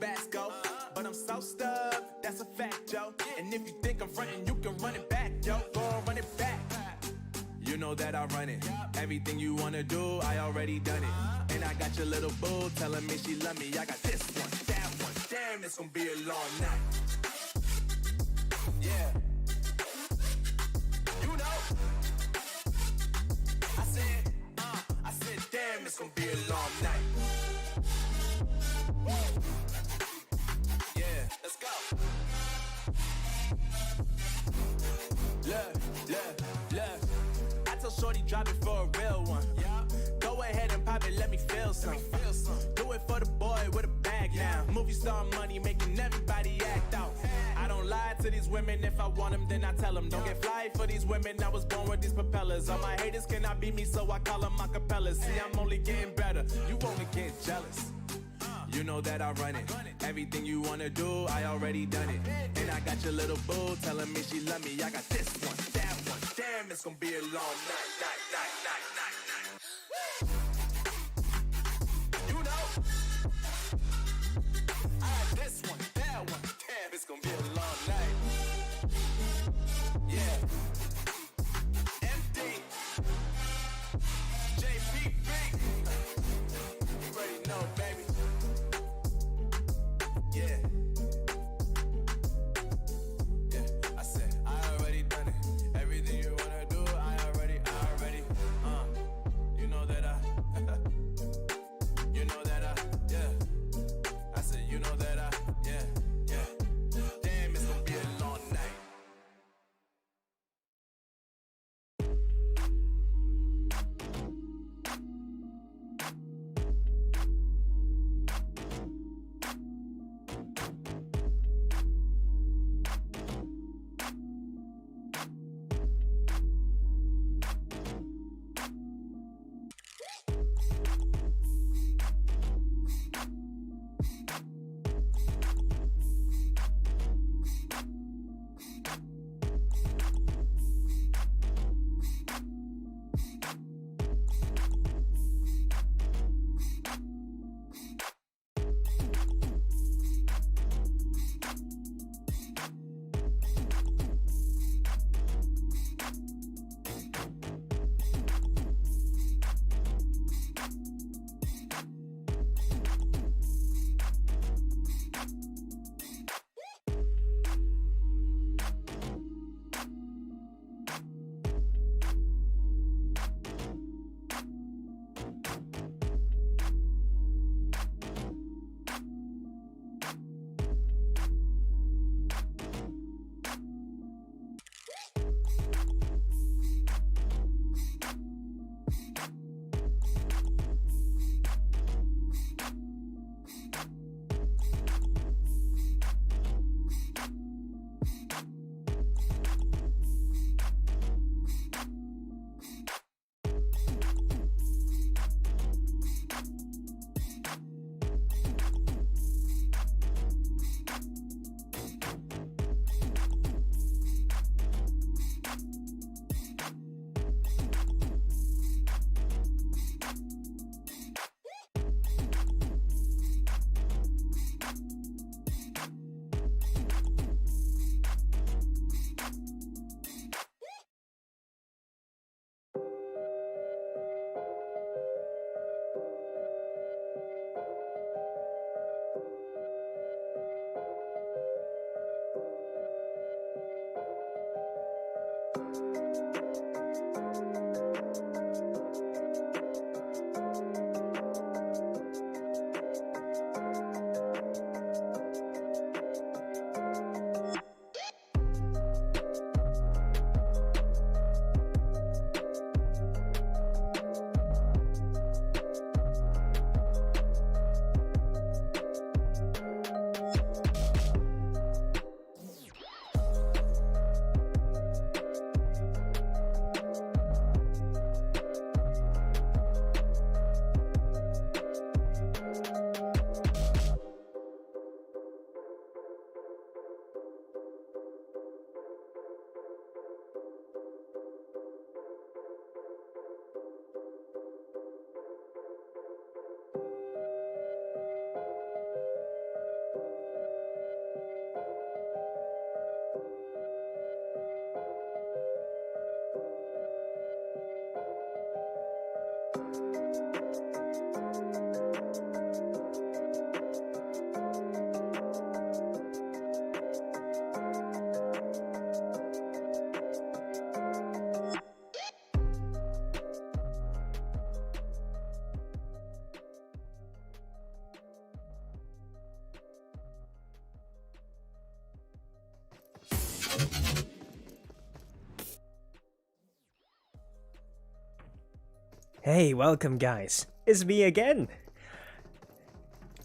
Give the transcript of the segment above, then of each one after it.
fast go. But I'm so stuck, that's a fact, yo. And if you think I'm frontin', you can run it back, yo. Go and run it back. You know that I run it. Everything you wanna do, I already done it. And I got your little boo telling me she love me. I got this one, that one. Damn, it's gonna be a long night. Yeah. You know. I said, damn, it's gonna be a long night. Yeah, let's go. Look. I told Shorty drop it for a real one. Go ahead and pop it, let me feel some. Do it for the boy with a bag now. Movie star money making everybody act out. I don't lie to these women, if I want them then I tell them. Don't get fly for these women, I was born with these propellers. All my haters cannot beat me, so I call them acapellas. See, I'm only getting better, you only get jealous. You know that I run it. Everything you wanna do, I already done it. And I got your little boo telling me she love me. I got this one, that one. Damn, it's gonna be a long night. You know, I got this one, that one. Damn, it's gonna be a long night. Yeah. MD. JPB. You already know, baby. Yeah. I said, I already done it. Everything you wanna do, I already. You know that yeah. I said, you know that yeah. Damn, it's gonna be a long night. Hey, welcome guys. It's me again.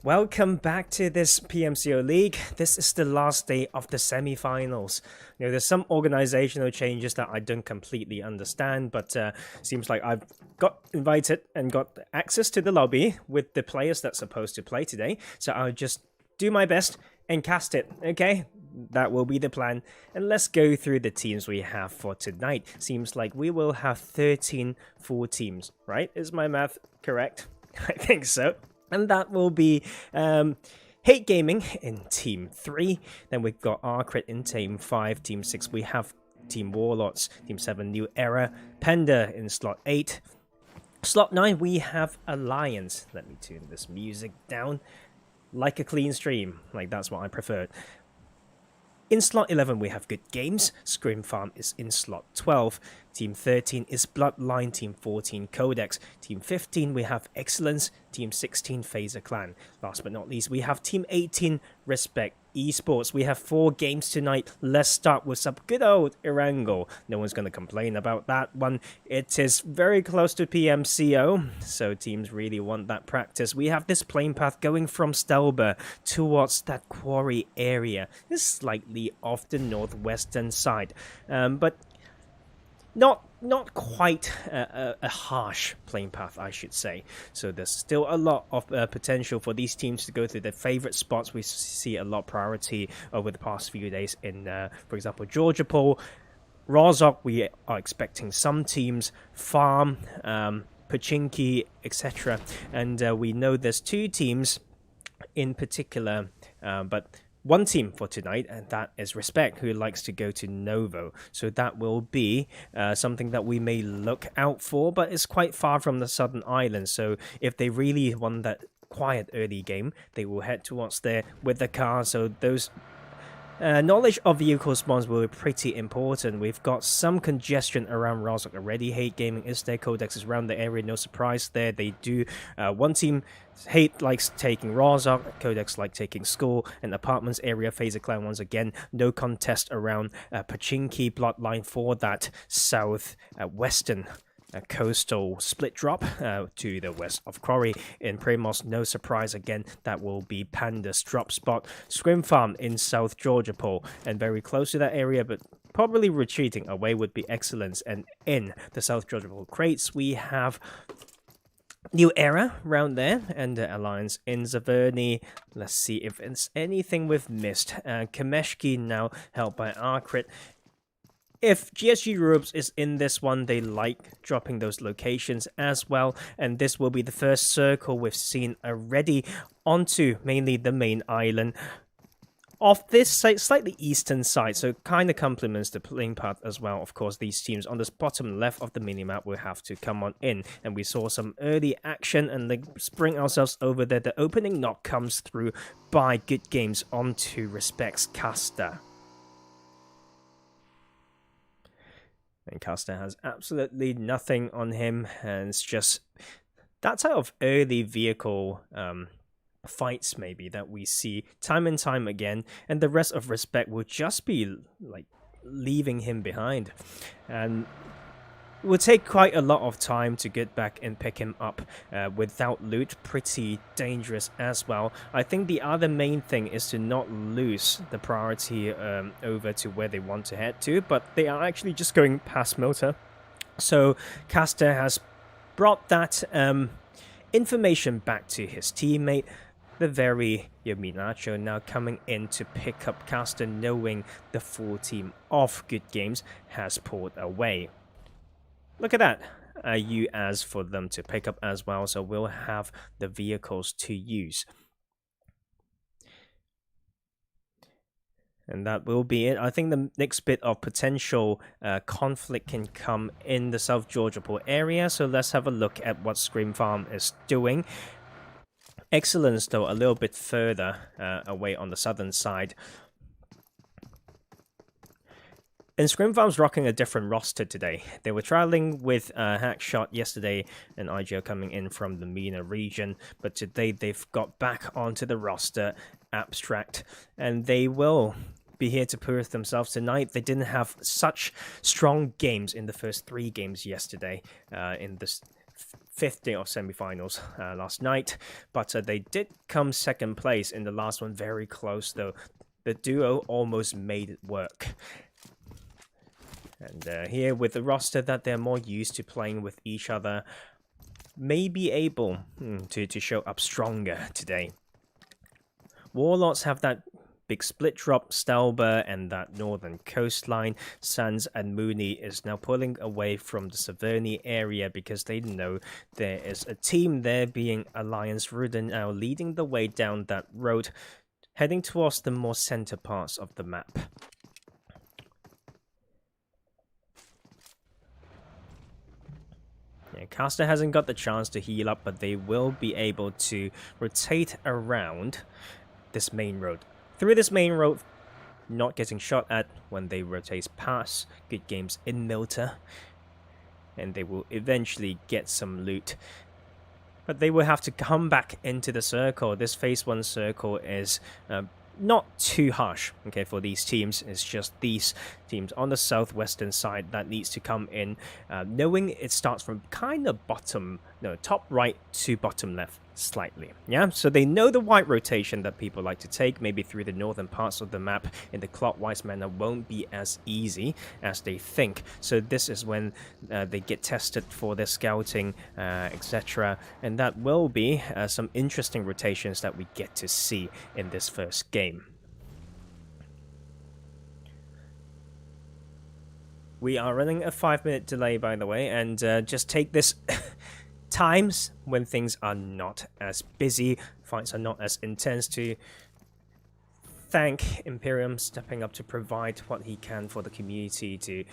Welcome back to this PMCO League. This is the last day of the semi-finals. You know, there's some organizational changes that I don't completely understand, but seems like I've got invited and got access to the lobby with the players that's supposed to play today. So I'll just do my best and cast it, okay? That will be the plan. And let's go through the teams we have for tonight. Seems like we will have 13 full teams, right? Is my math correct? I think so. And that will be Hate Gaming in Team 3. Then we've got Arcrit in Team 5. Team 6, we have Team Warlords. Team 7, New Era. Panda in Slot 8. Slot 9, we have Alliance. Let me tune this music down. Like a clean stream. Like, that's what I prefer. In slot 11, we have Good Games. ScrimFarm is in slot 12. Team 13 is Bloodline. Team 14, Qodex. Team 15, we have Excellence. Team 16, Fazer Clan. Last but not least, we have Team 18, Rexspect Esports. We have 4 games tonight. Let's start with some good old Erangel. No one's going to complain about that one. It is very close to PMCO, so teams really want that practice. We have this plane path going from Stelber towards that quarry area. It's slightly off the northwestern side, but not quite a harsh plane path, I should say. So there's still a lot of potential for these teams to go to their favorite spots. We see a lot of priority over the past few days in, for example, Georgia Pool, Rozhok. We are expecting some teams, Farm, Pachinki, etc. And we know there's 2 teams in particular, but one team for tonight, and that is Rexspect, who likes to go to Novo. So that will be something that we may look out for, but it's quite far from the southern island. So if they really want that quiet early game, they will head towards there with the car. So those knowledge of vehicle spawns will be pretty important. We've got some congestion around Rozhok already. Hate Gaming is there. Qodex is around the area. No surprise there. They do. One team, Hate, likes taking Rozhok. Qodex like taking School and Apartments area. Fazer Clan once again. No contest around Pachinki. Bloodline for that south western coastal split drop to the west of Quarry. In Primos, no surprise again, that will be Panda's drop spot. ScrimFarm in South Georgia Pole, and very close to that area, but probably retreating away would be Excellence. And in the South Georgia Pole crates, we have New Era around there, and Alliance in Zaverny. Let's see if it's anything we've missed. Kameshki now held by Arcrit. If GSG Europe is in this one, they like dropping those locations as well. And this will be the first circle we've seen already onto mainly the main island of this slightly eastern side. So kind of complements the playing path as well. Of course, these teams on the bottom left of the minimap will have to come on in. And we saw some early action, and let's bring ourselves over there. The opening knock comes through by Good Games onto Rexspect's caster. And Caster has absolutely nothing on him, and it's just that type of early vehicle fights maybe that we see time and time again, and the rest of Rexspect will just be like leaving him behind, and it will take quite a lot of time to get back and pick him up without loot. Pretty dangerous as well. I think the other main thing is to not lose the priority over to where they want to head to, but they are actually just going past Motor. So Caster has brought that information back to his teammate. The very Yaminacho now coming in to pick up Caster, knowing the full team of Good Games has pulled away. Look at that. UAS for them to pick up as well, so we'll have the vehicles to use. And that will be it. I think the next bit of potential conflict can come in the South Georgia Port area, so let's have a look at what ScrimFarm is doing. Excellence, though, a little bit further away on the southern side. And ScrimFarm's rocking a different roster today. They were traveling with Hackshot yesterday and IGL coming in from the MENA region, but today they've got back onto the roster, Abstract, and they will be here to prove themselves tonight. They didn't have such strong games in the first 3 games yesterday in this fifth day of semifinals last night, but they did come second place in the last one. Very close though. The duo almost made it work. And here with the roster that they're more used to playing with each other, may be able to show up stronger today. Warlords have that big split drop, Stelber and that northern coastline. Sans and Mooney is now pulling away from the Saverny area because they know there is a team there, being Alliance Ruden, now leading the way down that road, heading towards the more center parts of the map. Yeah, Caster hasn't got the chance to heal up, but they will be able to rotate around this main road. Through this main road, not getting shot at when they rotate past. Good games in Milta. And they will eventually get some loot. But they will have to come back into the circle. This phase 1 circle is not too harsh, okay, for these teams. It's just these teams on the southwestern side that needs to come in, knowing it starts from kind of top right to bottom left slightly. Yeah, so they know the wide rotation that people like to take, maybe through the northern parts of the map in the clockwise manner won't be as easy as they think. So this is when they get tested for their scouting, etc. And that will be some interesting rotations that we get to see in this first game. We are running a 5-minute delay, by the way, and just take this times when things are not as busy, fights are not as intense, to thank ImPERium stepping up to provide what he can for the community, to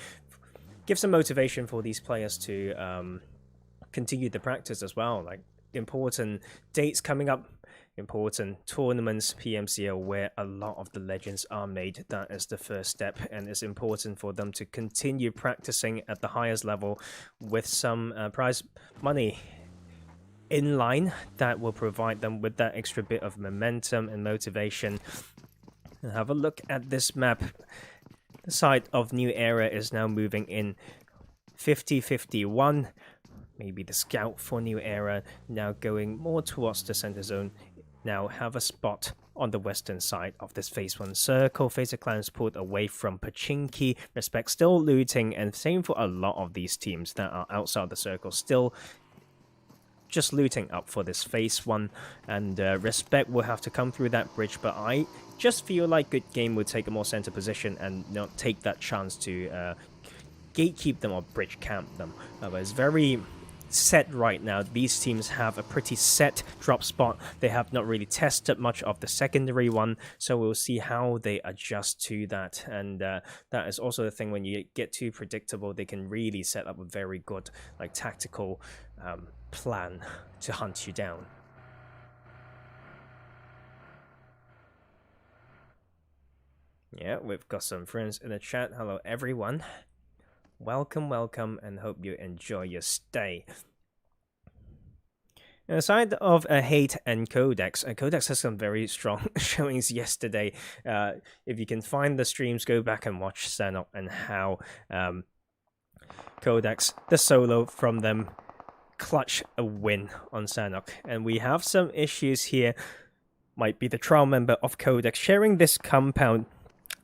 give some motivation for these players to continue the practice as well. Like, important dates coming up, important tournaments, PMCO, where a lot of the legends are made. That is the first step, and it's important for them to continue practicing at the highest level with some prize money in line that will provide them with that extra bit of momentum and motivation. And have a look at this map. The side of New Era is now moving in 50-51. Maybe the scout for New Era now going more towards the center zone. Now have a spot on the western side of this phase 1 circle. Fazer Clan is pulled away from Pachinki. Rexspect still looting, and same for a lot of these teams that are outside the circle, still just looting up for this phase 1. And Rexspect will have to come through that bridge, but I just feel like Good Game would take a more center position and not take that chance to gatekeep them or bridge camp them. But it's very set right now. These teams have a pretty set drop spot. They have not really tested much of the secondary one, so we'll see how they adjust to that. And that is also the thing, when you get too predictable, they can really set up a very good tactical plan to hunt you down. Yeah, we've got some friends in the chat. Hello everyone. Welcome, welcome, and hope you enjoy your stay. Aside of Hate and Qodex, Qodex has some very strong showings yesterday. If you can find the streams, go back and watch Senok and how Qodex, the solo from them, clutch a win on Senok. And we have some issues here. Might be the trial member of Qodex sharing this compound.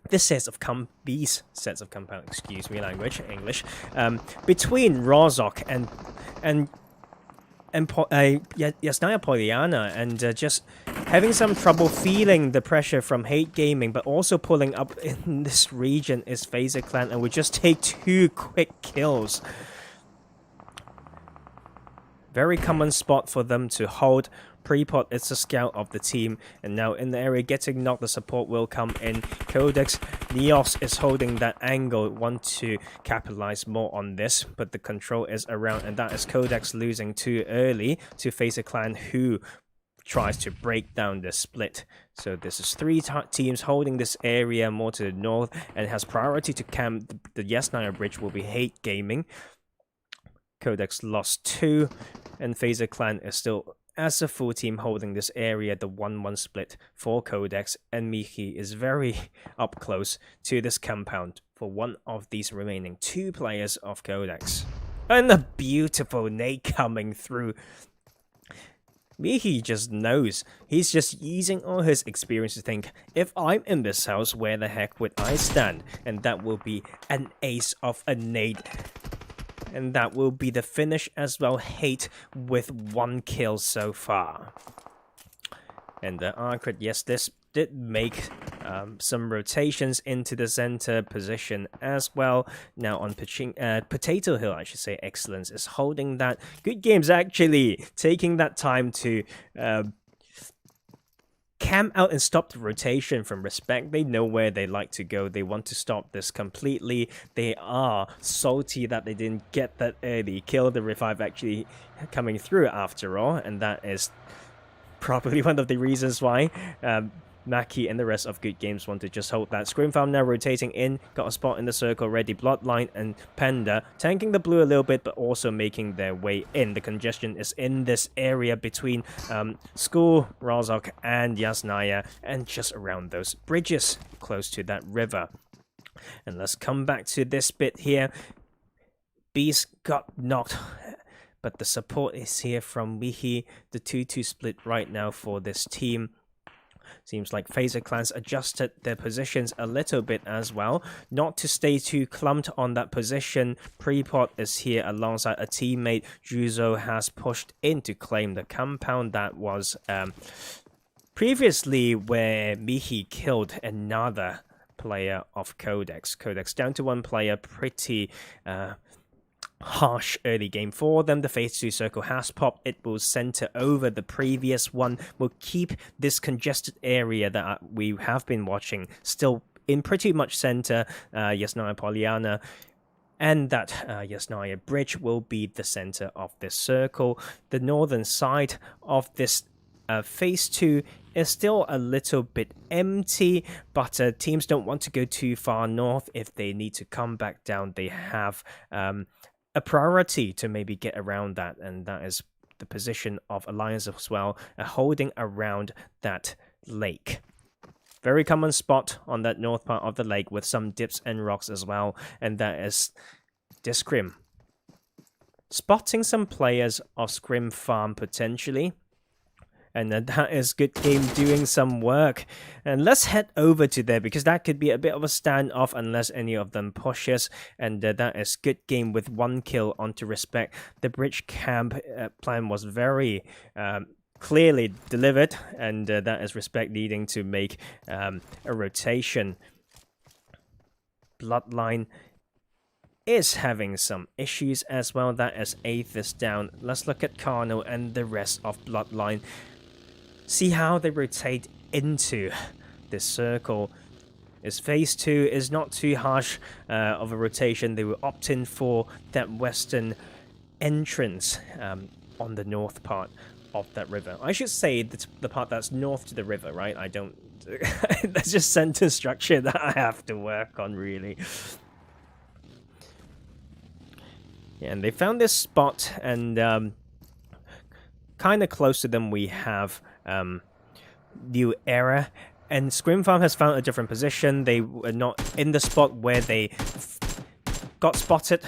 These sets of compound, excuse me, English, between Rozok and Yasnaya Poliana, and just having some trouble feeling the pressure from Hate Gaming, but also pulling up in this region is Fazer Clan, and we just take 2 quick kills. Very common spot for them to hold. Prepot is the scout of the team, and now in the area getting knocked, the support will come in. Qodex, Neos is holding that angle, want to capitalize more on this, but the control is around, and that is Qodex losing too early to Fazer Clan, who tries to break down the split. So this is 3 teams holding this area more to the north, and has priority to camp. The Yasnaya bridge will be Hate Gaming. Qodex lost 2, and Fazer Clan is still as a full team holding this area. The 1-1 split for Qodex, and Miki is very up close to this compound for one of these remaining 2 players of Qodex. And a beautiful nade coming through. Mihi just knows. He's just using all his experience to think, if I'm in this house, where the heck would I stand? And that will be an ace of a nade. And that will be the finish as well. Hate with 1 kill so far. And the Arcrit, yes, this did make some rotations into the center position as well. Now on Potato Hill, I should say, Excellence is holding that. Good Games actually taking that time to camp out and stop the rotation from Rexspect. They know where they like to go. They want to stop this completely. They are salty that they didn't get that early kill. The revive actually coming through after all, and that is probably one of the reasons why Maki and the rest of Good Games want to just hold that. ScrimFarm now rotating in, got a spot in the circle ready. Bloodline and Panda tanking the blue a little bit, but also making their way in. The congestion is in this area between School, Razok, and Yasnaya, and just around those bridges close to that river. And let's come back to this bit here. Beast got knocked, but the support is here from Mihi. The 2-2 split right now for this team. Seems like Fazer Clans adjusted their positions a little bit as well. Not to stay too clumped on that position. Prepot is here alongside a teammate. Juzo has pushed in to claim the compound that was previously where Mihi killed another player of Qodex. Qodex down to 1 player, pretty harsh early game for them. The phase 2 circle has popped. It will center over the previous one. Will keep this congested area that we have been watching still in pretty much center. Yasnaya Poliana and that Yasnaya bridge will be the center of this circle. The northern side of this phase 2 is still a little bit empty, but teams don't want to go too far north. If they need to come back down, they have a priority to maybe get around that, and that is the position of Alliance as well, holding around that lake. Very common spot on that north part of the lake with some dips and rocks as well, and that is Discrim. Spotting some players of ScrimFarm potentially. And that is Good Game doing some work. And let's head over to there, because that could be a bit of a standoff unless any of them pushes. And that is Good Game with 1 kill onto Rexspect. The bridge camp plan was very clearly delivered. And that is Rexspect needing to make a rotation. Bloodline is having some issues as well. That is Aethys down. Let's look at Carno and the rest of Bloodline. See how they rotate into this circle. This phase 2 is not too harsh of a rotation. They were opting for that western entrance on the north part of that river. I should say the part that's north to the river, right? I don't... That's just sentence structure that I have to work on, really. Yeah, and they found this spot, and kind of close to them we have New Era, and ScrimFarm has found a different position. They were not in the spot where they got spotted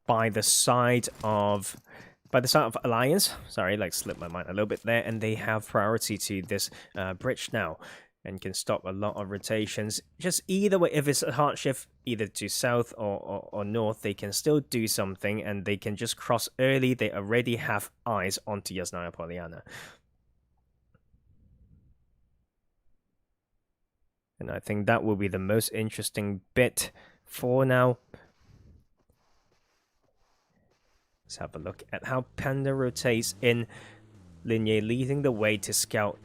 by the side of Alliance. Sorry, like slipped my mind a little bit there, and they have priority to this bridge now and can stop a lot of rotations. Just either way, if it's a hard shift either to south or north, they can still do something, and they can just cross early. They already have eyes onto Yasnaya Poliana. And I think that will be the most interesting bit for now. Let's have a look at how Panda rotates in. Linear leading the way to scout.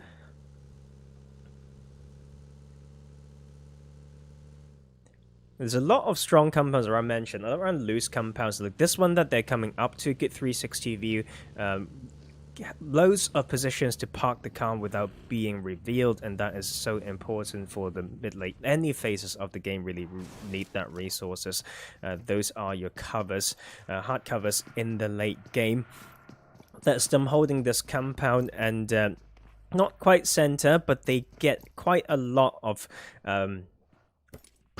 There's a lot of strong compounds around mentioned, around loose compounds. Like this one that they're coming up to, get 360 view, loads of positions to park the car without being revealed, and that is so important for the mid-late. Any phases of the game really need that resources. Those are your covers, hard covers in the late game. That's them holding this compound, and not quite center, but they get quite a lot of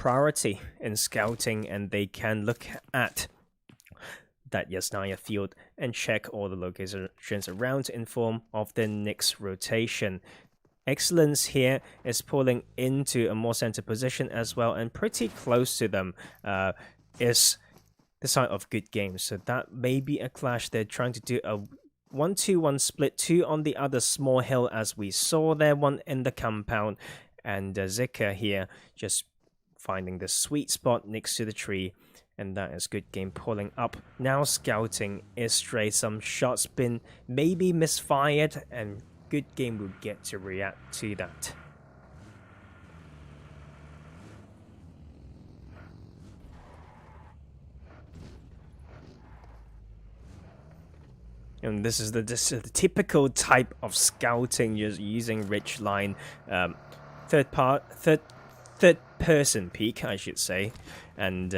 priority in scouting, and they can look at that Yasnaya field and check all the locations around to inform of the next rotation. Excellence here is pulling into a more center position as well, and pretty close to them is the side of Good Games. So that may be a clash. They're trying to do a 1-2-1 split, 2 on the other small hill as we saw there, 1 in the compound, and Zika here just finding the sweet spot next to the tree, and that is Good Game pulling up. Now scouting is straight, some shots been maybe misfired, and Good Game will get to react to that. And this is the typical type of scouting, just using Ridgeline, third person peek, I should say, and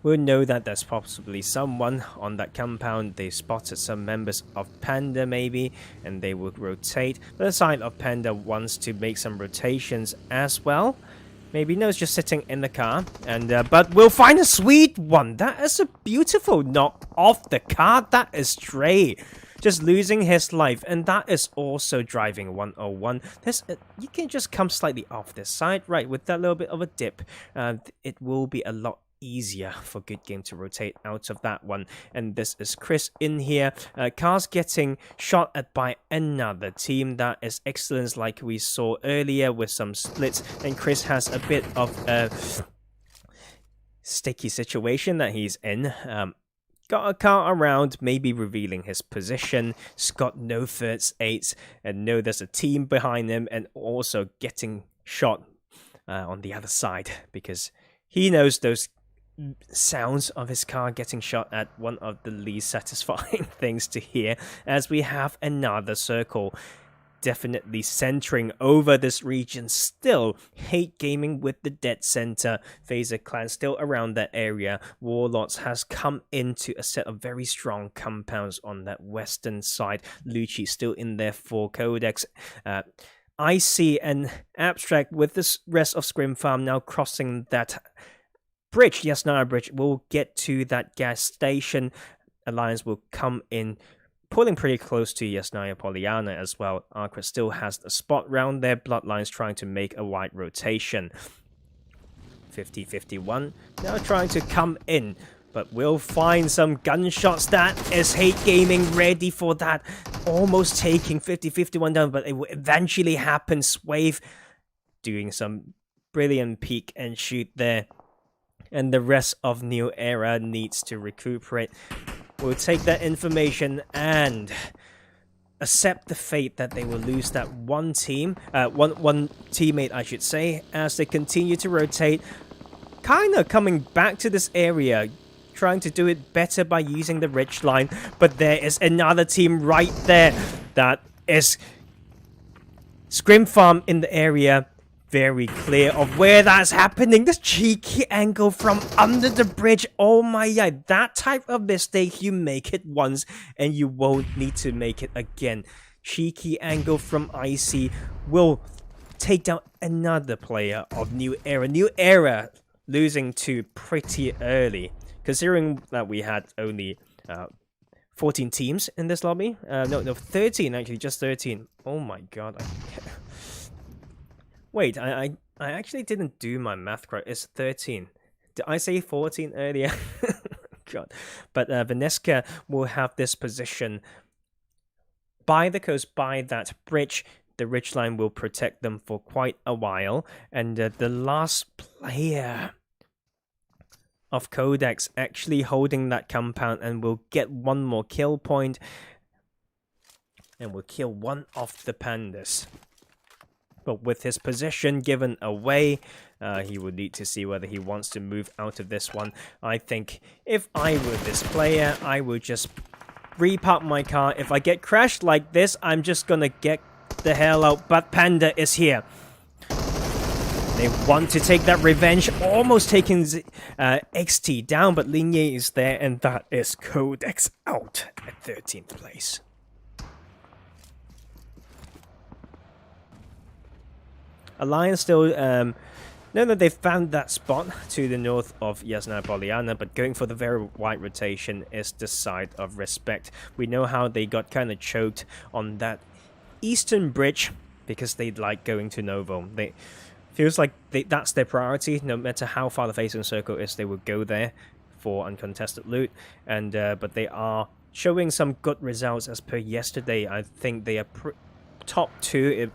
we'll know that there's possibly someone on that compound. They spotted some members of Panda maybe, and they would rotate. But the side of Panda wants to make some rotations as well. Maybe no, it's just sitting in the car, and but we'll find a sweet one. That is a beautiful knock off the car. That is Stray just losing his life, and that is also driving 101. You can just come slightly off this side, right, with that little bit of a dip. It will be a lot easier for Good Game to rotate out of that one. And this is Chris in here. Cars getting shot at by another team. That is Excellence, like we saw earlier with some splits, and Chris has a bit of a sticky situation that he's in. Got a car around, maybe revealing his position. Scott no first eights, and know there's a team behind him, and also getting shot on the other side, because he knows those sounds of his car getting shot at, one of the least satisfying things to hear, as we have another circle definitely centering over this region. Still Hate Gaming with the dead center. Fazer Clan still around that area. Warlords has come into a set of very strong compounds on that western side. Lucci still in there for Qodex. IC and Abstract with this rest of ScrimFarm now crossing that bridge. Yes, Nara Bridge will get to that gas station. Alliance will come in, pulling pretty close to Yasnaya Polyana as well. Arcra still has the spot round there. Bloodline's trying to make a wide rotation. 50-51 now trying to come in, but we'll find some gunshots. That is Hate Gaming ready for that. Almost taking 50-51 down, but it will eventually happen. Swave doing some brilliant peek and shoot there. And the rest of New Era needs to recuperate. We'll take that information and accept the fate that they will lose that one teammate, I should say, as they continue to rotate. Kind of coming back to this area, trying to do it better by using the ridge line. But there is another team right there. That is ScrimFarm in the area. Very clear of where that's happening. This cheeky angle from under the bridge. Oh my god, that type of mistake, you make it once and you won't need to make it again. Cheeky angle from IC will take down another player of New Era. New Era losing to pretty early, considering that we had only 14 teams in this lobby. No, 13 actually, just 13. Oh my god. Wait, I actually didn't do my math correct. It's 13. Did I say 14 earlier? God. But Vaneska will have this position by the coast, by that bridge. The ridge line will protect them for quite a while. And the last player of Qodex actually holding that compound, and will get one more kill point. And will kill one of the pandas. But with his position given away, he would need to see whether he wants to move out of this one. I think if I were this player, I would just repark my car. If I get crashed like this, I'm just gonna get the hell out. But Panda is here. They want to take that revenge, almost taking XT down, but Linye is there, and that is Qodex out at 13th place. Alliance still know that they found that spot to the north of Yasna Poliana, but going for the very wide rotation is the side of Rexspect. We know how they got kind of choked on that eastern bridge because they like going to Novo. They feels like that's their priority. No matter how far the facing circle is, they will go there for uncontested loot. And but they are showing some good results as per yesterday. I think they are top two,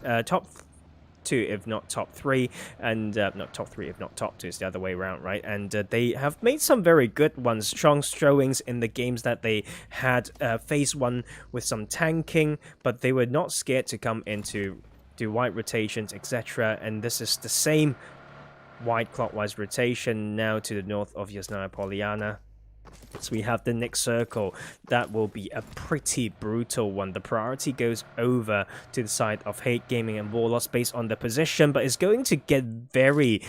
if not top three, and not top three if not top two, it's the other way around, right? And they have made some very good ones, strong showings in the games that they had. Phase 1 with some tanking, but they were not scared to come into do wide rotations, etc. And this is the same wide clockwise rotation now to the north of Yasna Poliana. So we have the next circle. That will be a pretty brutal one. The priority goes over to the side of Hate Gaming and Warlords based on the position, but it's going to get very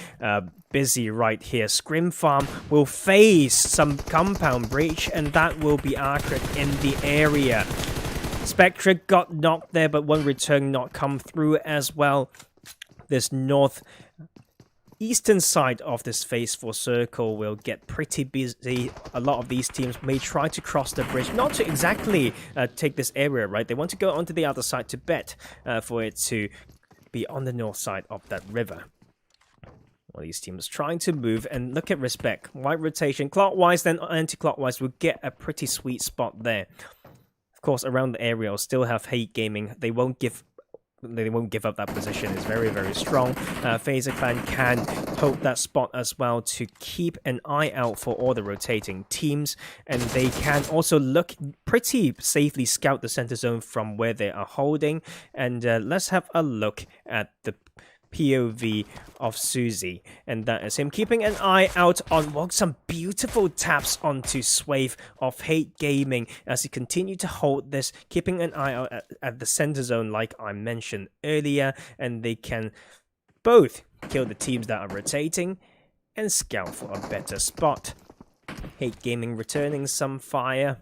busy right here. ScrimFarm will face some compound breach, and that will be accurate in the area. Spectre got knocked there, but one return not come through as well. This north eastern side of this phase 4 circle will get pretty busy. A lot of these teams may try to cross the bridge, not to exactly take this area, right? They want to go onto the other side to bet for it to be on the north side of that river. Well, these teams trying to move, and look at Rexspect. Wide rotation, clockwise, then anti-clockwise. Will get a pretty sweet spot there. Of course, around the area, will still have Hate Gaming. They won't give up that position. It's very, very strong. Fazer Clan can hold that spot as well to keep an eye out for all the rotating teams, and they can also look pretty safely scout the center zone from where they are holding. And let's have a look at the POV of Suzy, and that is him keeping an eye out on some beautiful taps onto Swathe of Hate Gaming as he continued to hold this, keeping an eye out at the center zone like I mentioned earlier, and they can both kill the teams that are rotating and scout for a better spot. Hate Gaming returning some fire,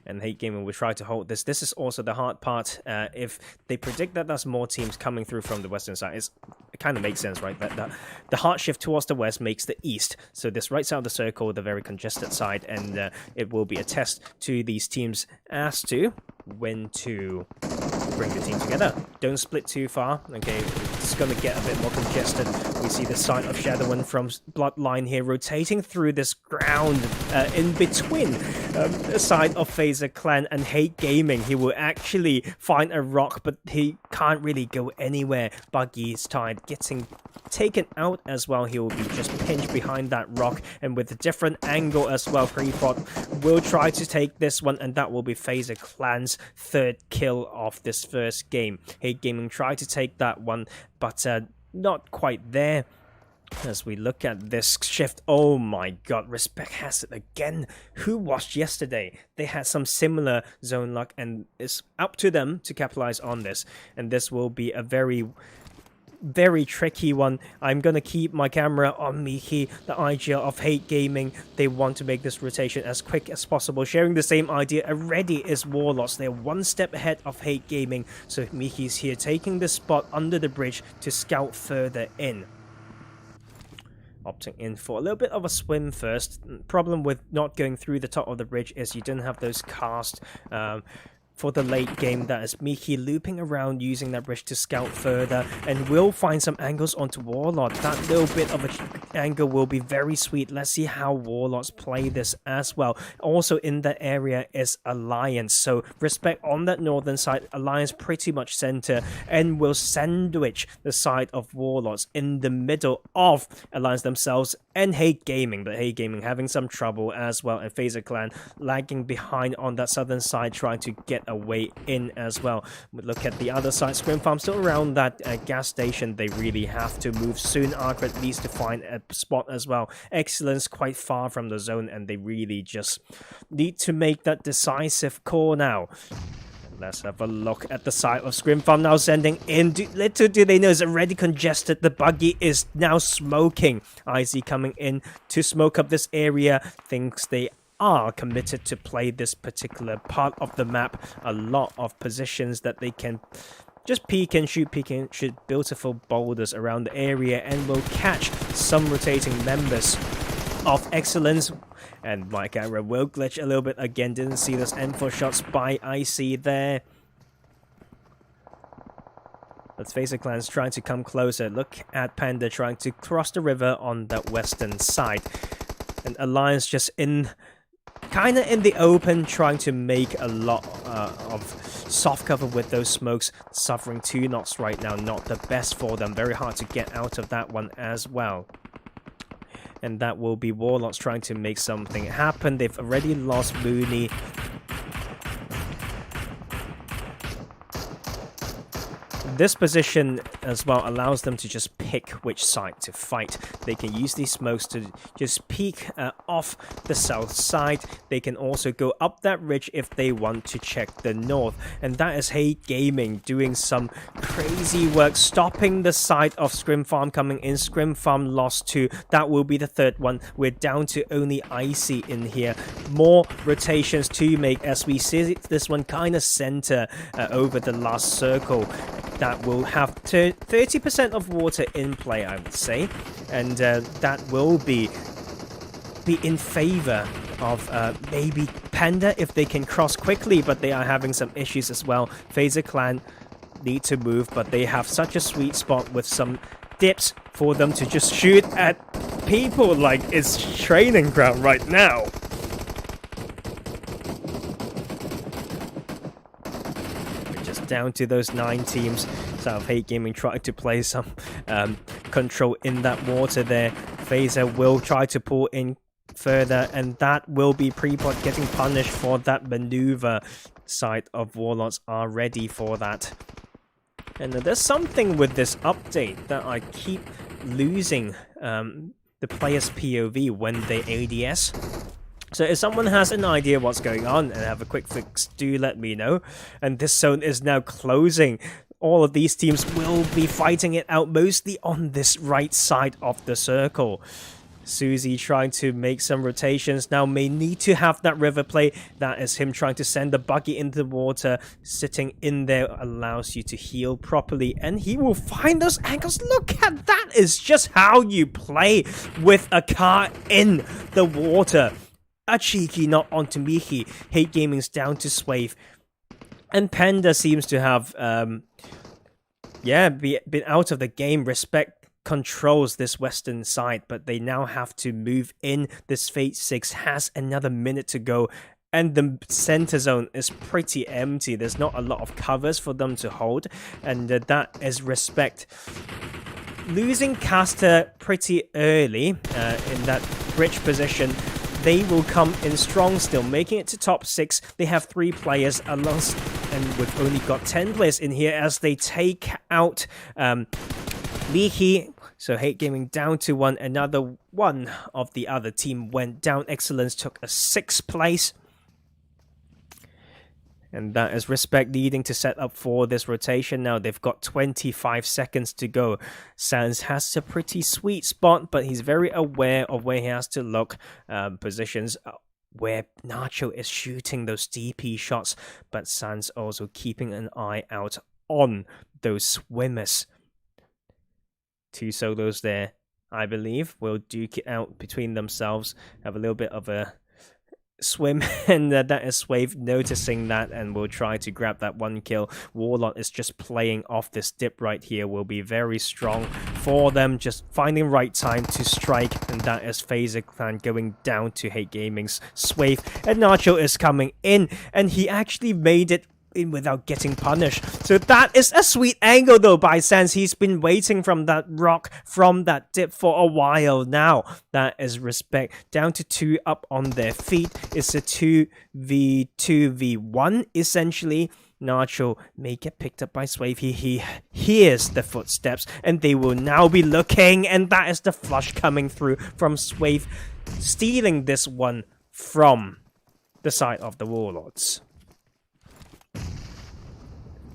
and Hate Gaming will try to hold this. This is also the hard part. If they predict that there's more teams coming through from the western side, it kind of makes sense, right? That the hard shift towards the west makes the east. So this right side of the circle, the very congested side, and it will be a test to these teams as to when to bring the team together. Don't split too far. Okay, it's going to get a bit more congested. We see the side of Shadowin from Bloodline here rotating through this ground in between the side of Fazer Clan and Hate Gaming. He will actually find a rock, but he can't really go anywhere. Buggy is tired, getting taken out as well. He will be just pinched behind that rock, and with a different angle as well. Prepot will try to take this one, and that will be Fazer Clan's third kill of this first game. Hate Gaming tried to take that one, but not quite there. As we look at this shift, oh my god, Rexspect has it again. Who watched yesterday? They had some similar zone luck, and it's up to them to capitalize on this. And this will be a very tricky one. I'm gonna keep my camera on Miki, the idea of Hate Gaming. They want to make this rotation as quick as possible, sharing the same idea. Already is Warlords. They're one step ahead of Hate Gaming, so Miki's here taking the spot under the bridge to scout further in. Opting in for a little bit of a swim first. Problem with not going through the top of the bridge is you don't have those cast for the late game. That is Miki looping around using that bridge to scout further, and will find some angles onto Warlord. That little bit of an angle will be very sweet. Let's see how Warlords play this as well. Also in that area is Alliance, so Rexspect on that northern side, Alliance pretty much center, and will sandwich the side of Warlords in the middle of Alliance themselves and Hate Gaming, but Hate Gaming having some trouble as well, and Fazer Clan lagging behind on that southern side, trying to get a way in as well. We look at the other side, ScrimFarm still around that gas station. They really have to move soon. Arcret needs to find a spot as well. Excellence quite far from the zone, and they really just need to make that decisive call now. Let's have a look at the side of ScrimFarm now sending in. Little do they know, it's already congested. The buggy is now smoking. IZ coming in to smoke up this area. Thinks they are committed to play this particular part of the map. A lot of positions that they can just peek and shoot, beautiful boulders around the area, and will catch some rotating members of Excellence. And my camera will glitch a little bit again. Didn't see those M4 shots by Icy there. But Fazer Clan's trying to come closer. Look at Panda trying to cross the river on that western side. And Alliance just kind of in the open, trying to make a lot of soft cover with those smokes. Suffering 2 knocks right now, not the best for them. Very hard to get out of that one as well. And that will be Warlords trying to make something happen. They've already lost Mooney. This position as well allows them to just pick which side to fight. They can use these smokes to just peek off the south side. They can also go up that ridge if they want to check the north. And that is Hate Gaming doing some crazy work, stopping the side of ScrimFarm coming in. ScrimFarm lost 2. That will be the third one. We're down to only Icy in here. More rotations to make as we see this one kind of center over the last circle. That will have 30% of water in play, I would say, and that will be in favor of maybe Panda if they can cross quickly, but they are having some issues as well. Fazer Clan need to move, but they have such a sweet spot with some dips for them to just shoot at people like it's training ground right now. Down to those 9 teams. So Hate Gaming trying to play some control in that water there. Fazer will try to pull in further, and that will be Prepot getting punished for that maneuver. Side of Warlords are ready for that. And there's something with this update that I keep losing the player's POV when they ADS. So if someone has an idea what's going on and have a quick fix, do let me know. And this zone is now closing. All of these teams will be fighting it out mostly on this right side of the circle. Susie trying to make some rotations now, may need to have that river play. That is him trying to send the buggy into the water. Sitting in there allows you to heal properly, and he will find those angles. Look at that, is just how you play with a car in the water. A cheeky knock onto Mihi. Hate Gaming's down to Swave. And Panda seems to have, been out of the game. Rexspect controls this western side, but they now have to move in. This Fate 6 has another minute to go, and the center zone is pretty empty. There's not a lot of covers for them to hold, and that is Rexspect losing Caster pretty early in that bridge position. They will come in strong still, making it to top 6. They have 3 players along, and we've only got 10 players in here as they take out Mihi. So Hate Gaming down to 1. Another one of the other team went down. Excellence took a 6th place. And that is Rexspect needing to set up for this rotation now. They've got 25 seconds to go. Sans has a pretty sweet spot, but he's very aware of where he has to look. Positions where Nacho is shooting those DP shots, but Sans also keeping an eye out on those swimmers. 2 solos there, I believe, will duke it out between themselves. Have a little bit of a swim, and that is Swave noticing that and will try to grab that 1 kill. Warlord is just playing off this dip right here, will be very strong for them, just finding right time to strike, and that is Fazer Clan going down to Hate Gaming's Swave, and Nacho is coming in, and he actually made it in without getting punished. So that is a sweet angle though by Sans. He's been waiting from that rock, from that dip for a while now. That is Rexspect down to 2 up on their feet. It's a 2v1 essentially. Nacho may get picked up by Swave. He hears the footsteps, and they will now be looking, and that is the flush coming through from Swave, stealing this one from the side of the Warlords.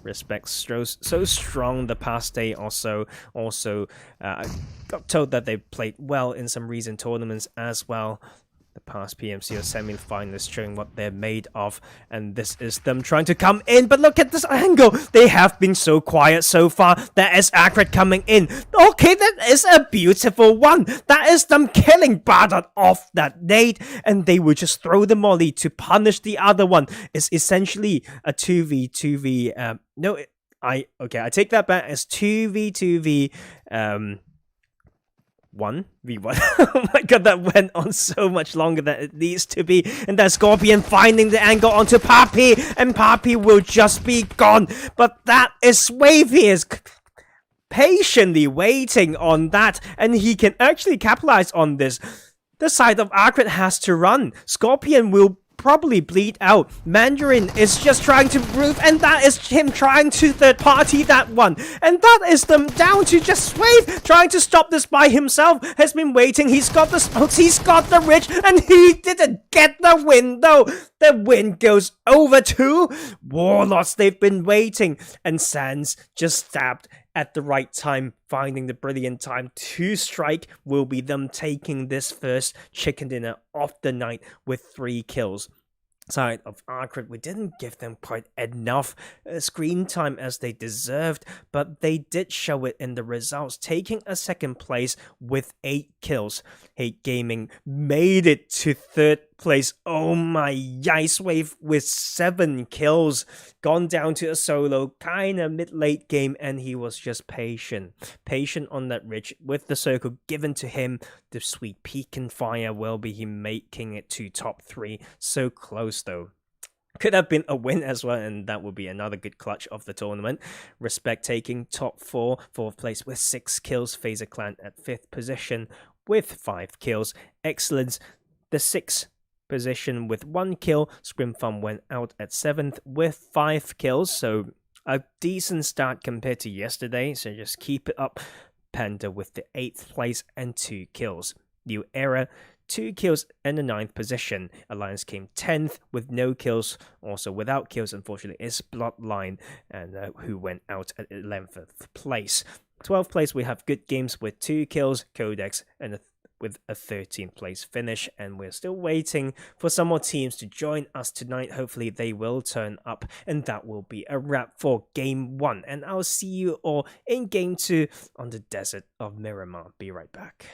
Rexspect so strong the past day or so. Also, got told that they played well in some recent tournaments as well. the past PMCO semi-finalists showing what they're made of, and this is them trying to come in, but look at this angle. They have been so quiet so far. There is Accurate coming in. Okay, that is a beautiful one. That is them killing Bardot off that nade, and they will just throw the molly to punish the other one. It's essentially a 2v2v. I take that back as 2v2v. 1v1. Oh my god, that went on so much longer than it needs to be. And that Scorpion finding the angle onto Papi, and Papi will just be gone. But that is Wavy is patiently waiting on that, and he can actually capitalize on this. The side of Accurate has to run. Scorpion will probably bleed out. Mandarin is just trying to move, and that is him trying to third party that one. And that is them down to just Wave trying to stop this by himself. Has been waiting. He's got the smokes, he's got the Rich, and he didn't get the win though. The win goes over to Warlords. They've been waiting, and Sans just stabbed at the right time, finding the brilliant time to strike. Will be them taking this first chicken dinner of the night with 3 kills. Side of Accurate, we didn't give them quite enough screen time as they deserved, but they did show it in the results, taking a second place with 8 kills. Hate Gaming made it to third place. Oh my yikes, Wave with 7 kills. Gone down to a solo, kind of mid-late game, and he was just patient. Patient on that Rich with the circle given to him. The sweet peek and fire will be him making it to top 3. So close though. Could have been a win as well, and that would be another good clutch of the tournament. Rexspect taking top 4, 4th place with 6 kills. Fazer Clan at 5th position with 5 kills. Excellence, the 6th position with 1 kill. ScrimFarm went out at 7th with 5 kills, so a decent start compared to yesterday, so just keep it up. Panda with the 8th place and 2 kills. New Era, 2 kills in the 9th position. Alliance came 10th with no kills. Also without kills, unfortunately, is Bloodline, and who went out at 11th place. 12th place, we have Good Games with 2 kills. Qodex and with a 13th place finish, and we're still waiting for some more teams to join us tonight. Hopefully they will turn up, and that will be a wrap for game 1, and I'll see you all in game 2 on the desert of Miramar. Be right back.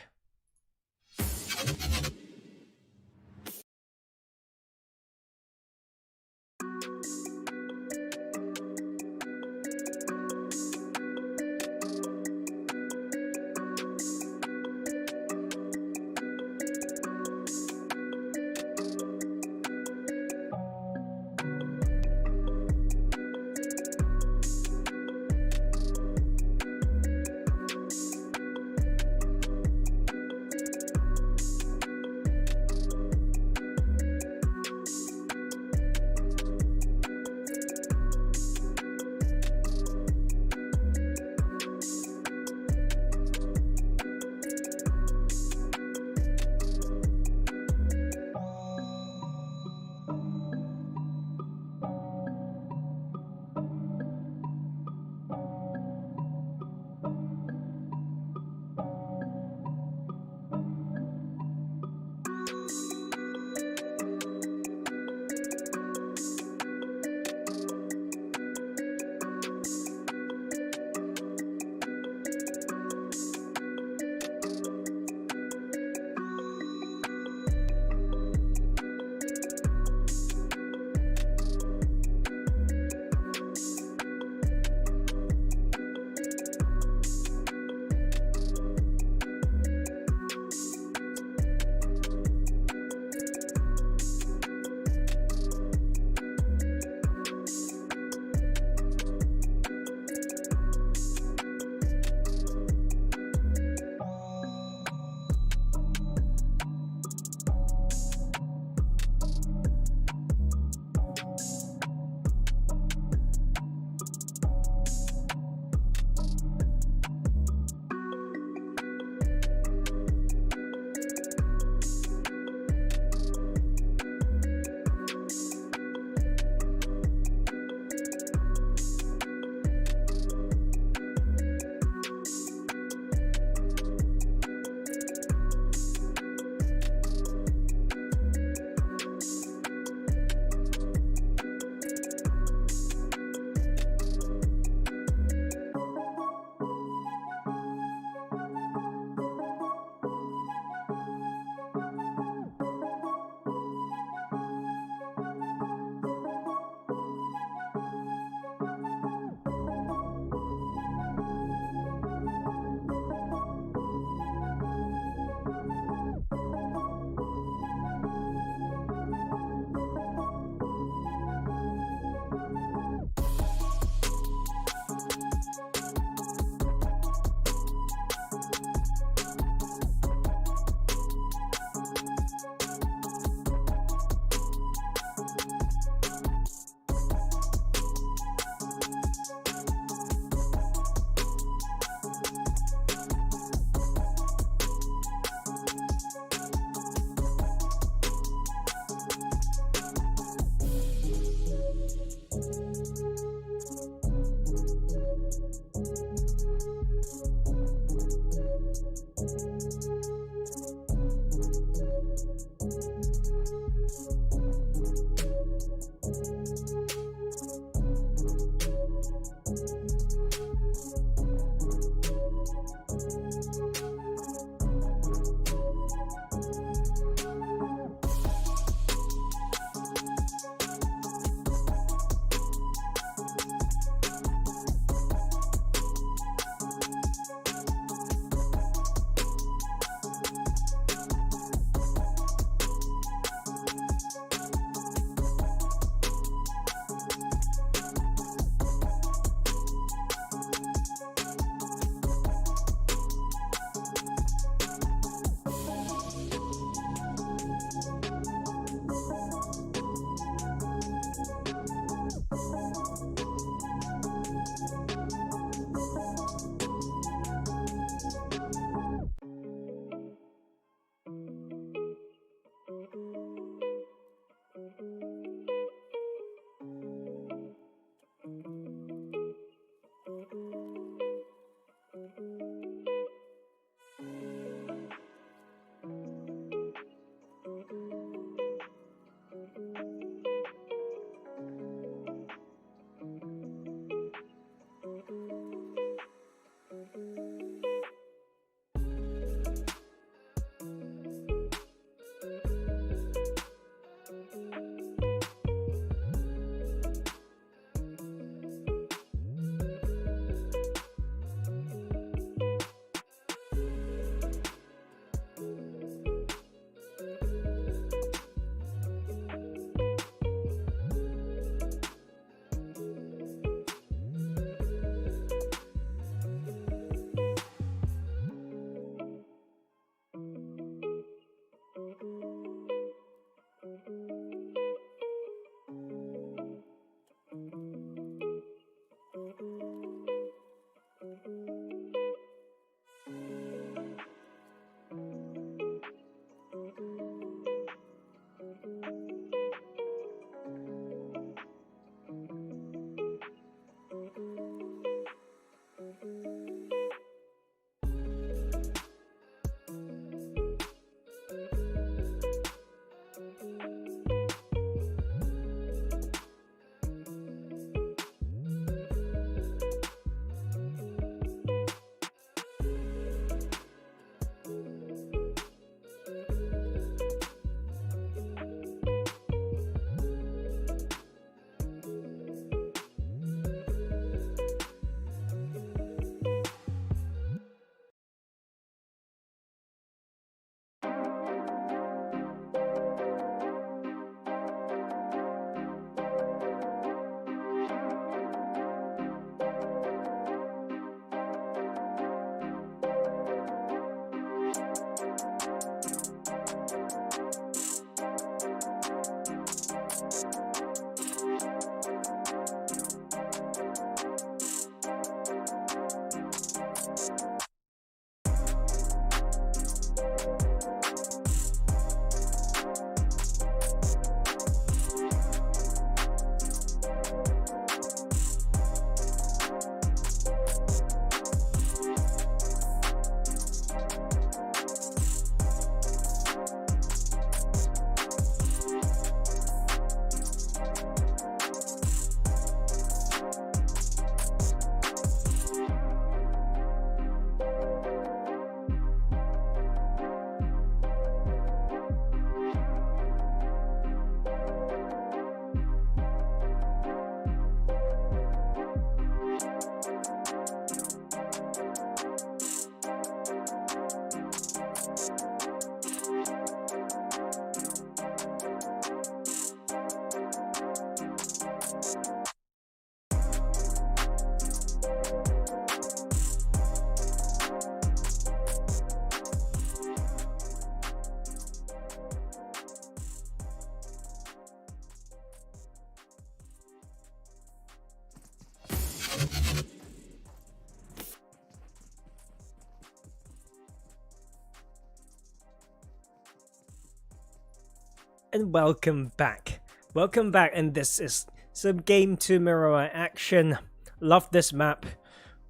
And welcome back. Welcome back, and this is some Game 2 Mirror action. Love this map.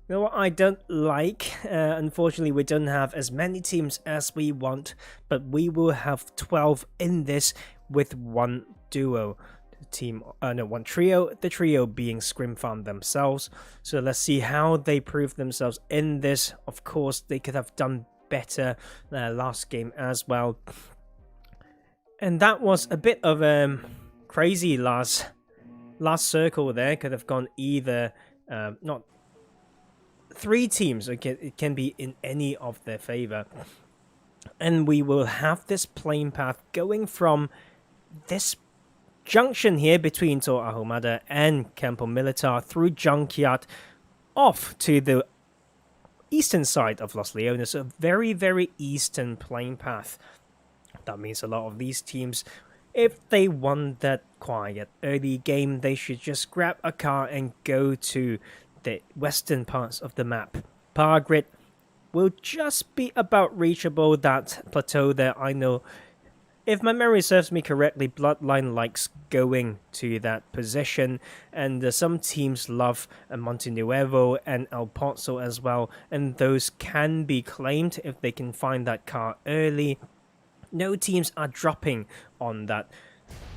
You know what I don't like? Unfortunately, we don't have as many teams as we want, but we will have 12 in this with one duo. One trio, the trio being ScrimFarm themselves. So let's see how they prove themselves in this. Of course, they could have done better last game as well. And that was a bit of a crazy last circle there. Could have gone either, not three teams. Okay, it can be in any of their favor. And we will have this plane path going from this junction here between Tor Ahumada and Campo Militar through Junkyard off to the eastern side of Los Leones. A very, very eastern plane path. That means a lot of these teams, if they want that quiet early game, they should just grab a car and go to the western parts of the map. Power grid will just be about reachable, that plateau there. I know, if my memory serves me correctly, Bloodline likes going to that position, and some teams love Monte Nuevo and El Pozo as well, and those can be claimed if they can find that car early. No teams are dropping on that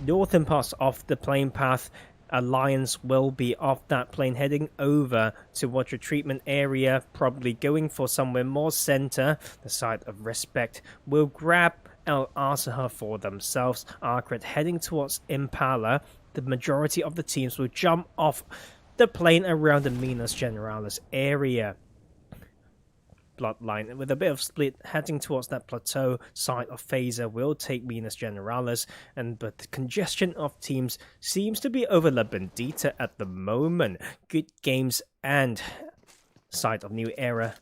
northern part of the plane path. Alliance will be off that plane, heading over towards your treatment area, probably going for somewhere more center. The side of Rexspect will grab El Asaha for themselves. Arcred heading towards Impala. The majority of the teams will jump off the plane around the Minas Generalis area. Bloodline, with a bit of split, heading towards that plateau side of Fazer, will take Minas Generalis, but the congestion of teams seems to be over La Bandita at the moment. Good games and side of New Era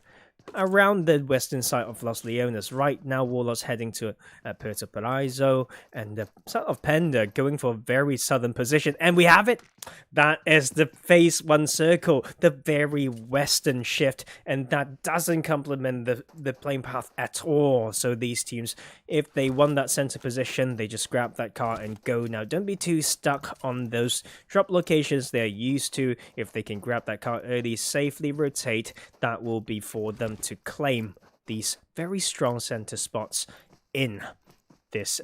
around the western side of Los Leones. Right now, Warlords heading to Puerto Paraiso, and the side of Panda going for a very southern position. And we have it! That is the phase 1 circle, the very western shift, and that doesn't complement the playing path at all. So these teams, if they want that center position, they just grab that car and go. Now, don't be too stuck on those drop locations they're used to. If they can grab that car early, safely rotate, that will be for them to claim these very strong center spots in this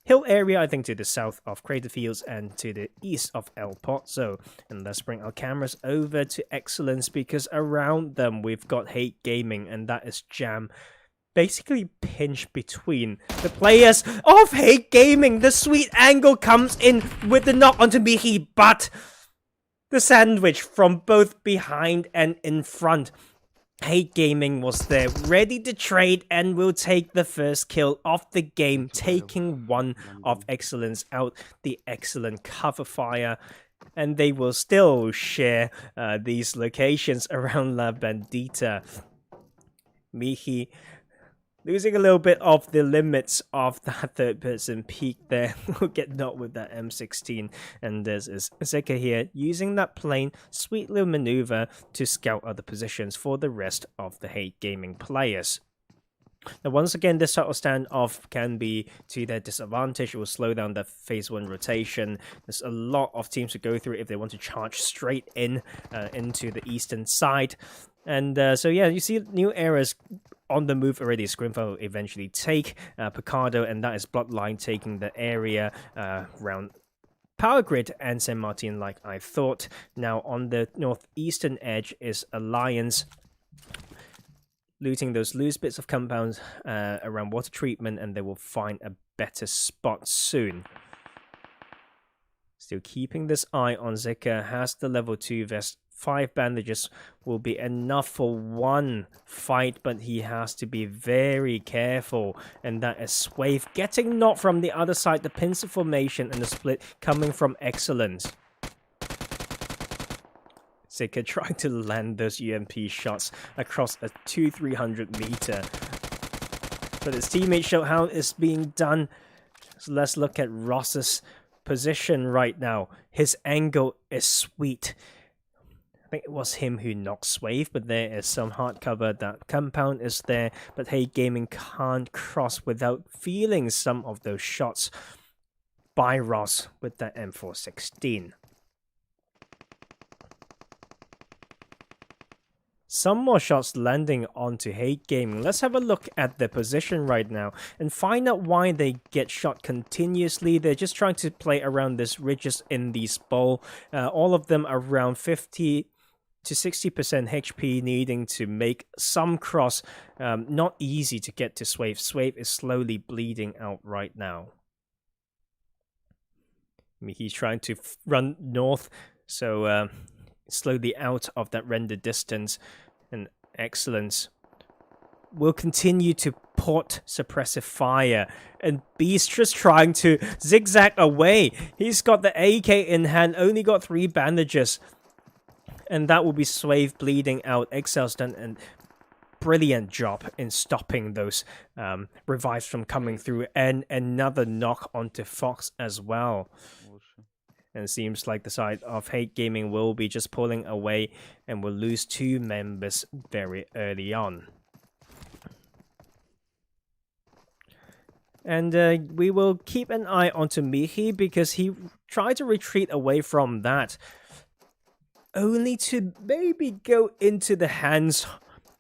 hill area, I think to the south of Crater Fields and to the east of El Pozo. And let's bring our cameras over to Excellence, because around them we've got Hate Gaming, and that is Jam basically pinched between the players of Hate Gaming. The sweet angle comes in with the knock onto Mihi, but the sandwich from both behind and in front. Hate Gaming was there, ready to trade, and will take the first kill of the game, taking one of Excellence out, the excellent cover fire. And they will still share these locations around La Bandita. Mihi losing a little bit of the limits of that third-person peek there. We'll get knocked with that M16. And there's Zika here, using that plain, sweet little maneuver to scout other positions for the rest of the Hate Gaming players. Now, once again, this sort of standoff can be to their disadvantage. It will slow down the phase 1 rotation. There's a lot of teams to go through if they want to charge straight in into the eastern side. And so, yeah, you see new eras on the move already. ScrimFarm will eventually take Picado, and that is Bloodline taking the area around Power Grid and San Martin, like I thought. Now, on the northeastern edge is Alliance, looting those loose bits of compounds around water treatment, and they will find a better spot soon. Still keeping this eye on Zika, has the level 2 vest. 5 bandages will be enough for one fight, but he has to be very careful. And that is Swave getting knocked from the other side, the pincer formation and the split coming from Excellence. Zika trying to land those UMP shots across a 200-300 meter. But his teammates show how it's being done. So let's look at Ross's position right now. His angle is sweet. I think it was him who knocked Swave, but there is some hard cover. That compound is there, but Hate Gaming can't cross without feeling some of those shots by Ross with that M416. Some more shots landing onto Hate Gaming. Let's have a look at their position right now and find out why they get shot continuously. They're just trying to play around these ridges in this bowl. All of them around 50 to 60% HP, needing to make some cross. Not easy to get to Swave. Swave is slowly bleeding out right now. I mean, he's trying to run north, so slowly out of that render distance. And Excellence will continue to port suppressive fire, and Beast just trying to zigzag away. He's got the AK in hand, only got 3 bandages. And that will be Swave bleeding out. Excel's done a brilliant job in stopping those revives from coming through. And another knock onto Fox as well. And it seems like the side of Hate Gaming will be just pulling away and will lose 2 members very early on. And we will keep an eye onto Mihi, because he tried to retreat away from that, only to maybe go into the hands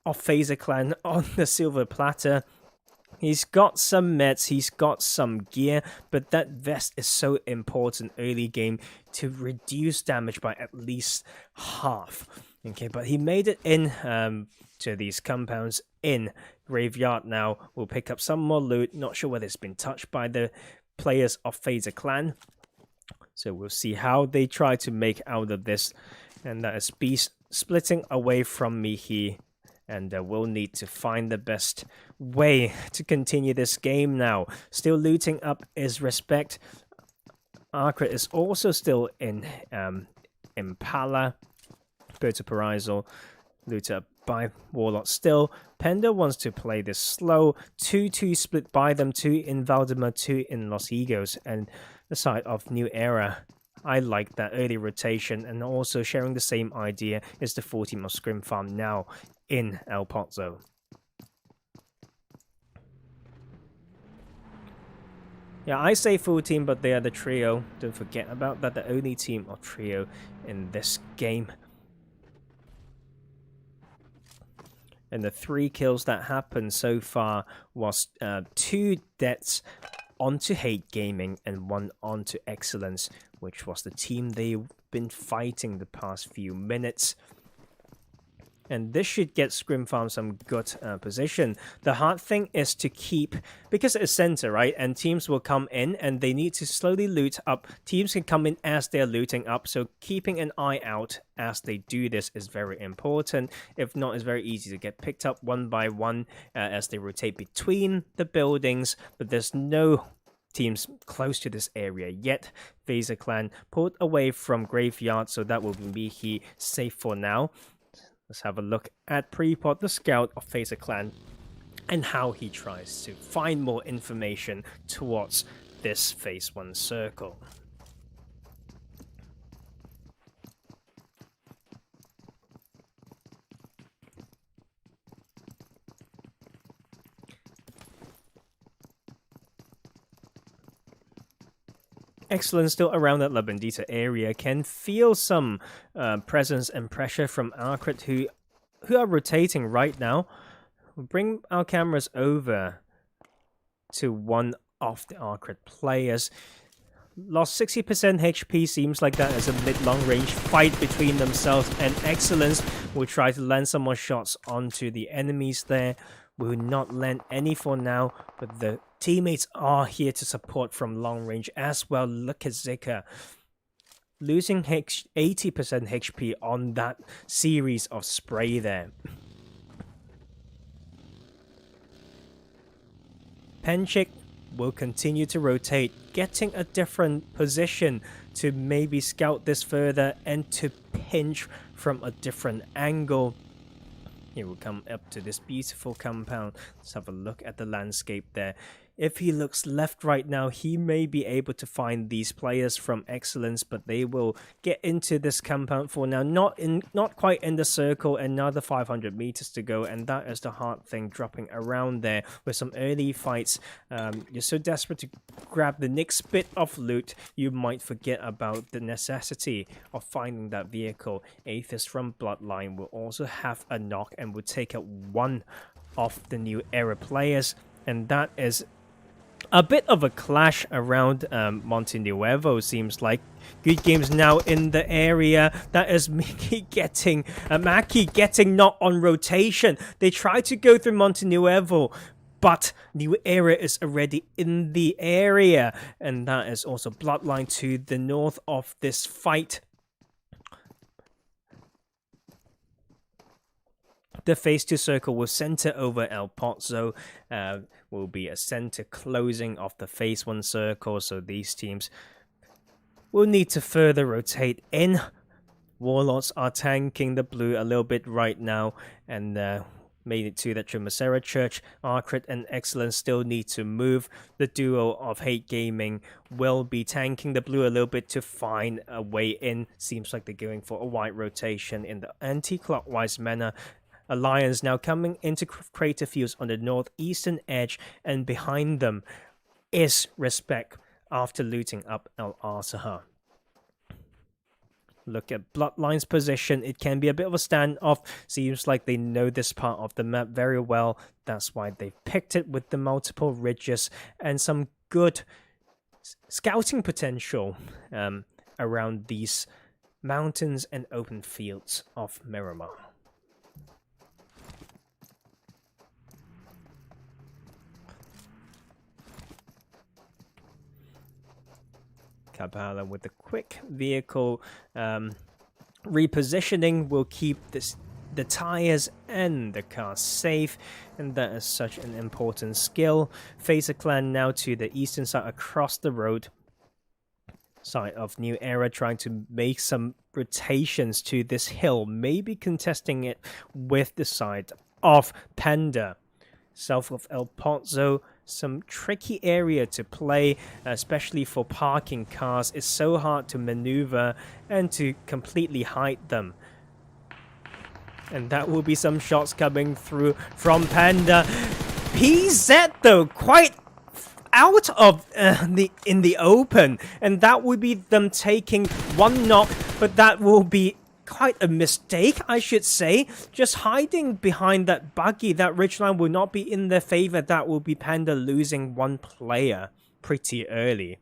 of Fazer Clan on the silver platter. He's got some meds, he's got some gear, but that vest is so important early game to reduce damage by at least half. Okay, but he made it in to these compounds in Graveyard now. We'll pick up some more loot. Not sure whether it's been touched by the players of Fazer Clan. So we'll see how they try to make out of this. And that is Beast splitting away from Mihi. And we'll need to find the best way to continue this game now. Still looting up is Respect. Arcra is also still in Impala. Go to Parizal. Loot up by Warlords still. Panda wants to play this slow. 2-2 split by them. 2 in Valdemar, 2 in Los Egos. And the side of New Era I like that early rotation, and also sharing the same idea is the full team of ScrimFarm now in El Pozo. Yeah, I say full team, but they are the trio. Don't forget about that, the only team or trio in this game. And the 3 kills that happened so far was 2 deaths onto Hate Gaming and 1 onto Excellence, which was the team they've been fighting the past few minutes. And this should get ScrimFarm some good position. The hard thing is to keep, because it's center, right? And teams will come in and they need to slowly loot up. Teams can come in as they're looting up, so keeping an eye out as they do this is very important. If not, it's very easy to get picked up one by one as they rotate between the buildings, but there's no teams close to this area yet. Fazer Clan pulled away from Graveyard, so that will be he safe for now. Let's have a look at Prepot, the scout of Fazer Clan, and how he tries to find more information towards this Phase 1 circle. Excellent, still around that La Bandita area, can feel some presence and pressure from Arcrit who are rotating right now. We'll bring our cameras over to one of the Arcrit players. Lost 60% HP, seems like that is a mid-long range fight between themselves, and Excellence will try to land some more shots onto the enemies there. Will not land any for now, but the teammates are here to support from long range as well. Look at Zika losing 80% HP on that series of spray there. Penchik will continue to rotate, getting a different position to maybe scout this further and to pinch from a different angle. He will come up to this beautiful compound. Let's have a look at the landscape there. If he looks left right now, he may be able to find these players from Excellence, but they will get into this compound for now. Not quite in the circle, another 500 meters to go, and that is the hard thing, dropping around there with some early fights. You're so desperate to grab the next bit of loot, you might forget about the necessity of finding that vehicle. Atheist from Bloodline will also have a knock and will take out one of the new era players, and that is a bit of a clash around Monte Nuevo, seems like. Good games now in the area. That is Maki getting not on rotation. They try to go through Monte Nuevo, but New Era is already in the area. And that is also Bloodline to the north of this fight. The Phase 2 circle will center over El Pozo. Will be a center closing of the Phase 1 circle, so these teams will need to further rotate in. Warlords are tanking the blue a little bit right now, and made it to the Trimasera Church. Arcrit and Excellence still need to move. The duo of Hate Gaming will be tanking the blue a little bit to find a way in. Seems like they're going for a wide rotation in the anti-clockwise manner. Alliance now coming into crater fields on the northeastern edge, and behind them is Rexspect after looting up El Asaha. Look at Bloodline's position. It can be a bit of a standoff. Seems like they know this part of the map very well. That's why they've picked it with the multiple ridges and some good scouting potential around these mountains and open fields of Miramar. Kabbalah with the quick vehicle repositioning will keep the tires and the car safe, and that is such an important skill. Fazer Clan now to the eastern side across the road side of New Era, trying to make some rotations to this hill, maybe contesting it with the side of Panda. South of El Pozo, some tricky area to play, especially for parking cars. It's so hard to maneuver and to completely hide them. And that will be some shots coming through from Panda. PZ though, quite out of in the open, and that would be them taking one knock, but that will be quite a mistake, I should say. Just hiding behind that buggy, that ridgeline will not be in their favor. That will be Panda losing one player pretty early.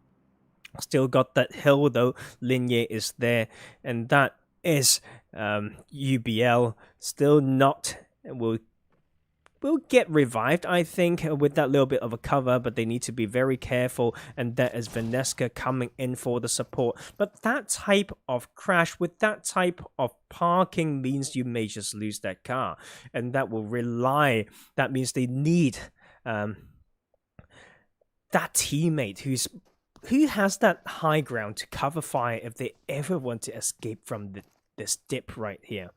Still got that hill though. Linye is there, and that is UBL still not will get revived, I think, with that little bit of a cover, but they need to be very careful, and that is Vaneska coming in for the support. But that type of crash with that type of parking means you may just lose that car, and that will rely, that means they need that teammate who has that high ground to cover fire if they ever want to escape from this dip right here.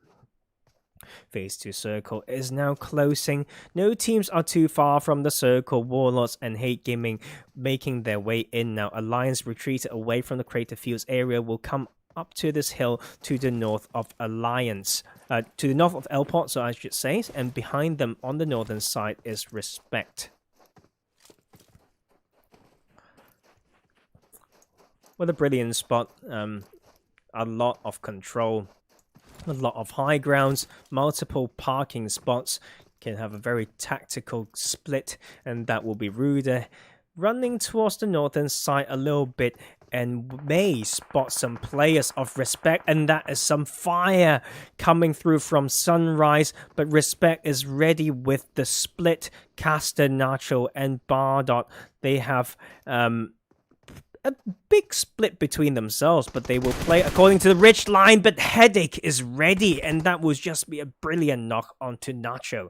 Phase 2 circle is now closing. No teams are too far from the circle. Warlords and Hate Gaming making their way in now. Alliance retreated away from the Crater Fields area will come up to this hill to the north of Alliance. To the north of Elport, so I should say. And behind them on the northern side is Rexspect. What a brilliant spot. A lot of control. A lot of high grounds, multiple parking spots, can have a very tactical split, and that will be Ruder running towards the northern side a little bit and may spot some players of Rexspect, and that is some fire coming through from Sunrise, but Rexspect is ready with the split. Caster, Nacho and Bardot, they have a big split between themselves, but they will play according to the rich line. But Headache is ready, and that will just be a brilliant knock onto Nacho.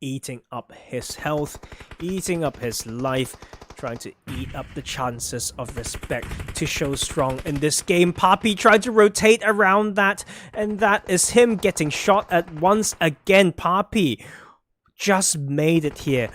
Eating up his health, eating up his life, trying to eat up the chances of Rexspect to show strong in this game. Papi tried to rotate around that, and that is him getting shot at once again. Papi just made it here.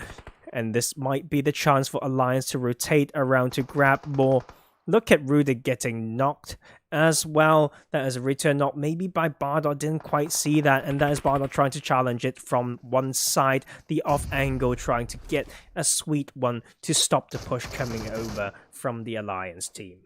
And this might be the chance for Alliance to rotate around to grab more. Look at Ruder getting knocked as well. That is a return knock, maybe by Bardot. Didn't quite see that. And that is Bardot trying to challenge it from one side. The off angle trying to get a sweet one to stop the push coming over from the Alliance team.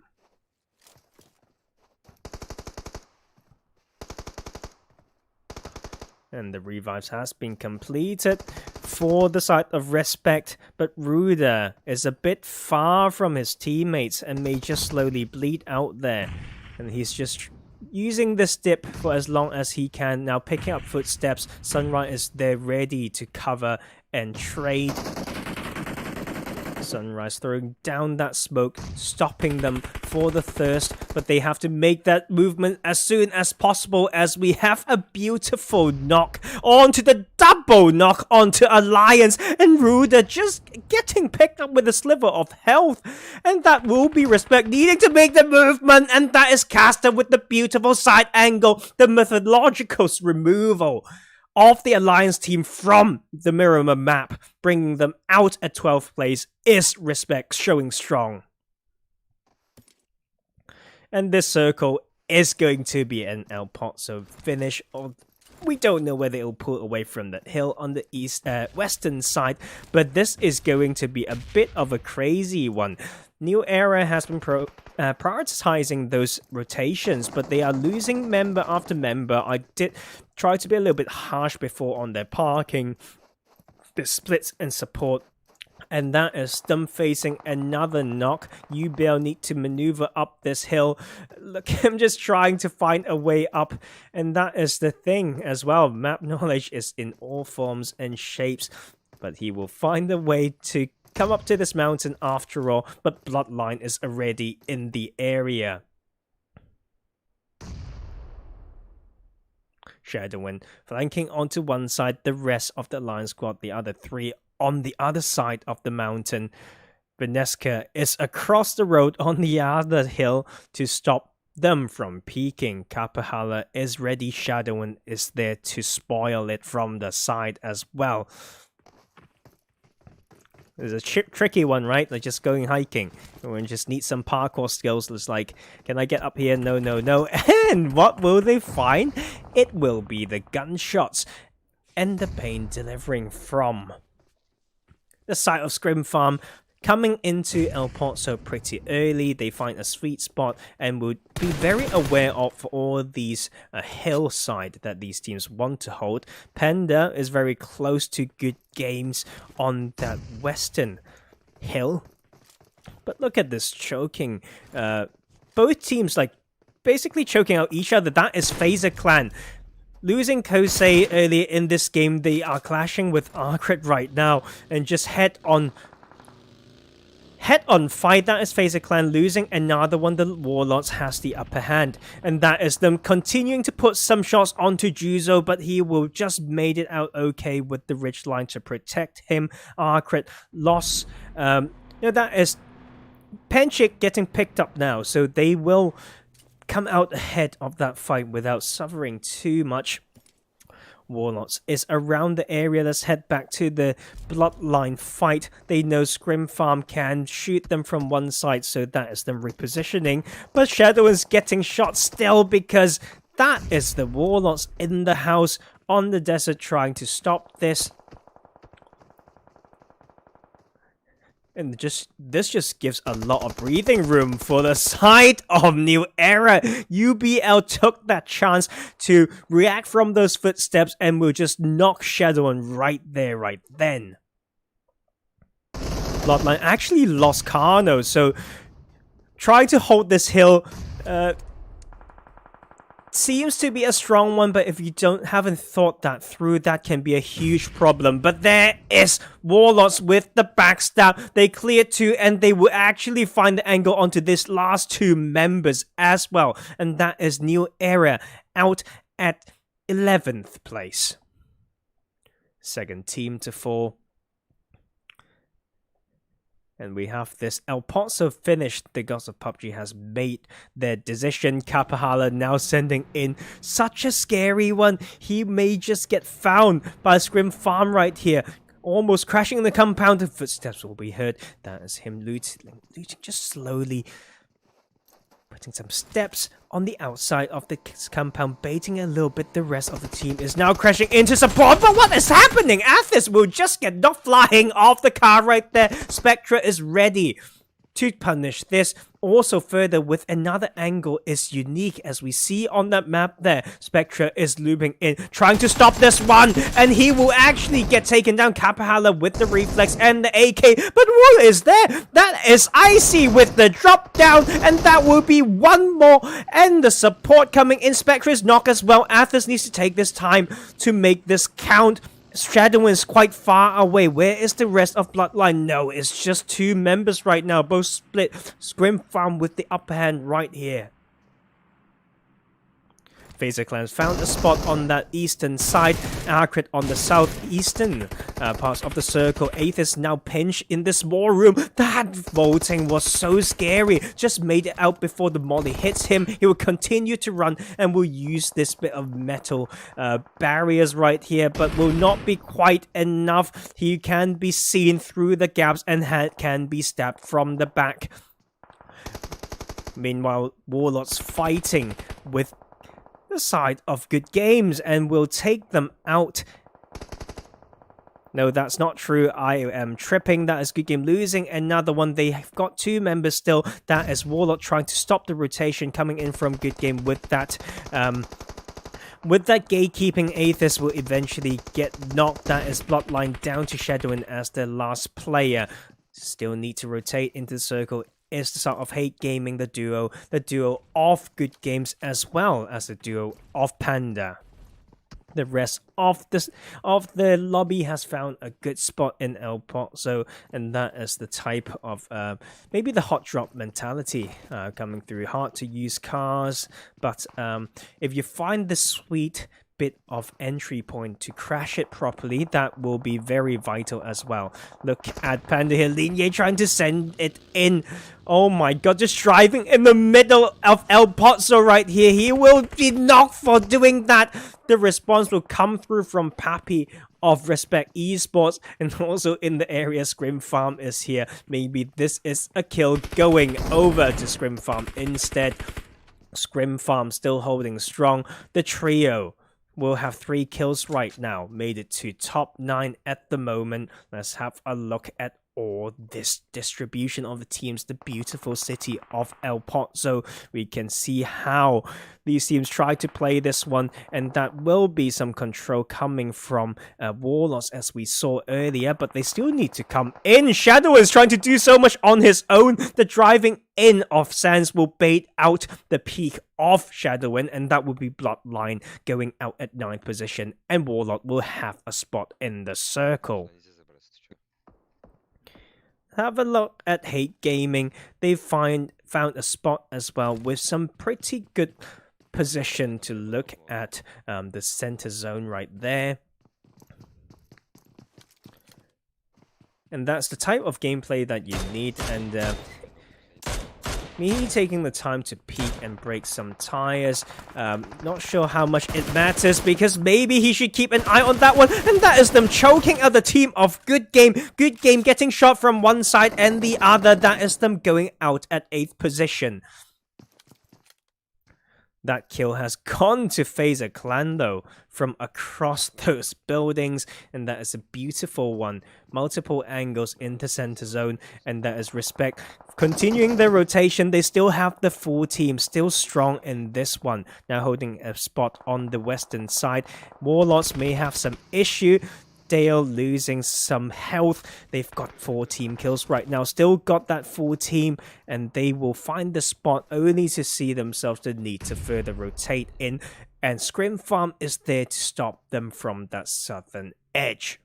And the revives has been completed for the side of Rexspect, but Ruder is a bit far from his teammates and may just slowly bleed out there. And he's just using this dip for as long as he can. Now picking up footsteps, Sunrise is there ready to cover and trade. Sunrise throwing down that smoke, stopping them for the thirst, but they have to make that movement as soon as possible, as we have a beautiful knock onto the double knock onto Alliance, and Ruder just getting picked up with a sliver of health, and that will be Rexspect needing to make the movement, and that is Caster with the beautiful side angle, the methodological removal of the Alliance team from the Miramar map, bringing them out at 12th place, is Rexspect showing strong. And this circle is going to be an El Pozo finish. We don't know whether it'll pull away from that hill on the western side, but this is going to be a bit of a crazy one. New Era has been prioritizing those rotations, but they are losing member after member. I did try to be a little bit harsh before on their parking, the splits and support. And that is them facing another knock. UBL need to maneuver up this hill. Look, I'm just trying to find a way up. And that is the thing as well. Map knowledge is in all forms and shapes. But he will find a way to come up to this mountain after all. But Bloodline is already in the area. Shadowin flanking onto one side. The rest of the Lion Squad, the other three, on the other side of the mountain. Vaneska is across the road on the other hill to stop them from peeking. Kapahala is ready. Shadowin is there to spoil it from the side as well. It's a tricky one, right? Like just going hiking. We just need some parkour skills. It's like, can I get up here? No, no, no. And what will they find? It will be the gunshots and the pain delivering from the side of ScrimFarm. Coming into El Pozo pretty early, they find a sweet spot and would be very aware of all these hillside that these teams want to hold. Panda is very close to good games on that western hill. But look at this choking. Both teams like basically choking out each other. That is Fazer Clan. Losing Kosei earlier in this game, they are clashing with Arcrit right now and just head-on fight. That is Fazer Clan losing another one. The Warlords has the upper hand, and that is them continuing to put some shots onto Juzo, but he will just made it out okay with the ridge line to protect him. Arcrit loss. That is Penchik getting picked up now, so they will come out ahead of that fight without suffering too much. Warlords is around the area. Let's head back to the Bloodline fight. They know ScrimFarm can shoot them from one side, so that is them repositioning. But Shadow is getting shot still because that is the Warlords in the house on the desert trying to stop this. And this just gives a lot of breathing room for the side of New Era. UBL took that chance to react from those footsteps and will just knock Shadowin right there, right then. Bloodline actually lost Kano, so trying to hold this hill seems to be a strong one, but if you haven't thought that through, that can be a huge problem. But there is Warlords with the backstab. They cleared two, and they will actually find the angle onto this last two members as well. And that is New Era out at 11th place. Second team to fall. And we have this El Pozo finished. The gods of PUBG has made their decision. Kapahala now sending in such a scary one. He may just get found by ScrimFarm right here. Almost crashing in the compound. The footsteps will be heard. That is him looting just slowly. Putting some steps on the outside of the compound, baiting a little bit. The rest of the team is now crashing into support. But what is happening? Athos will just get knocked flying off the car right there. Spectra is ready to punish this. Also further with another angle is unique as we see on that map there. Spectra is looping in, trying to stop this one, and he will actually get taken down. Kapahala with the reflex and the AK, but Wool is there. That is Icy with the drop down, and that will be one more, and the support coming in. Spectra is knocked as well. Athos needs to take this time to make this count. Shadowin is quite far away. Where is the rest of Bloodline? No, it's just two members right now. Both split. ScrimFarm with the upper hand right here. Fazer Clan found a spot on that eastern side. Arcrit on the southeastern parts of the circle. Aethys now pinched in this war room. That vaulting was so scary. Just made it out before the molly hits him. He will continue to run and will use this bit of metal barriers right here, but will not be quite enough. He can be seen through the gaps and can be stabbed from the back. Meanwhile, Warlords fighting with the side of good games and will take them out. No, that's not true. I am tripping. That is good game losing another one. They have got two members still. That is Warlord trying to stop the rotation coming in from good game with that. With that gatekeeping, Aethys will eventually get knocked. That is Bloodline down to Shadowin as the last player. Still need to rotate into the circle. Is the sort of Hate Gaming, the duo of good games as well as the duo of Panda. The rest of the lobby has found a good spot in El Pozo, and that is the type of maybe the hot drop mentality coming through. Hard to use cars, but if you find the sweet bit of entry point to crash it properly, that will be very vital as well. Look at Panda here, Linye trying to send it in. Oh my god, just driving in the middle of El Pozo right here. He will be knocked for doing that. The response will come through from Pappy of Rexspect Esports, and also in the area ScrimFarm is here. Maybe this is a kill going over to ScrimFarm instead. ScrimFarm still holding strong. The trio will have 3 kills right now, made it to top 9 at the moment. Let's have a look at all this distribution of the teams, the beautiful city of El Pozo. We can see how these teams try to play this one, and that will be some control coming from Warlords as we saw earlier, but they still need to come in. Shadow is trying to do so much on his own. The driving in of Sands will bait out the peak of Shadowin, and that will be Bloodline going out at 9th position, and Warlord will have a spot in the circle. Have a look at Hate Gaming. They found a spot as well with some pretty good position to look at the center zone right there. And that's the type of gameplay that you need, and me taking the time to peek and break some tires. Not sure how much it matters, because maybe he should keep an eye on that one. And that is them choking out the team of Good Game. Good Game getting shot from one side and the other. That is them going out at 8th position. That kill has gone to Fazer Clan though, from across those buildings, and that is a beautiful one. Multiple angles in the center zone, and that is Rexspect. Continuing their rotation, they still have the full team, still strong in this one. Now holding a spot on the western side. Warlords may have some issue. Dale losing some health. They've got 4 team kills right now. Still got that full team, and they will find the spot only to see themselves the need to further rotate in. And ScrimFarm is there to stop them from that southern edge.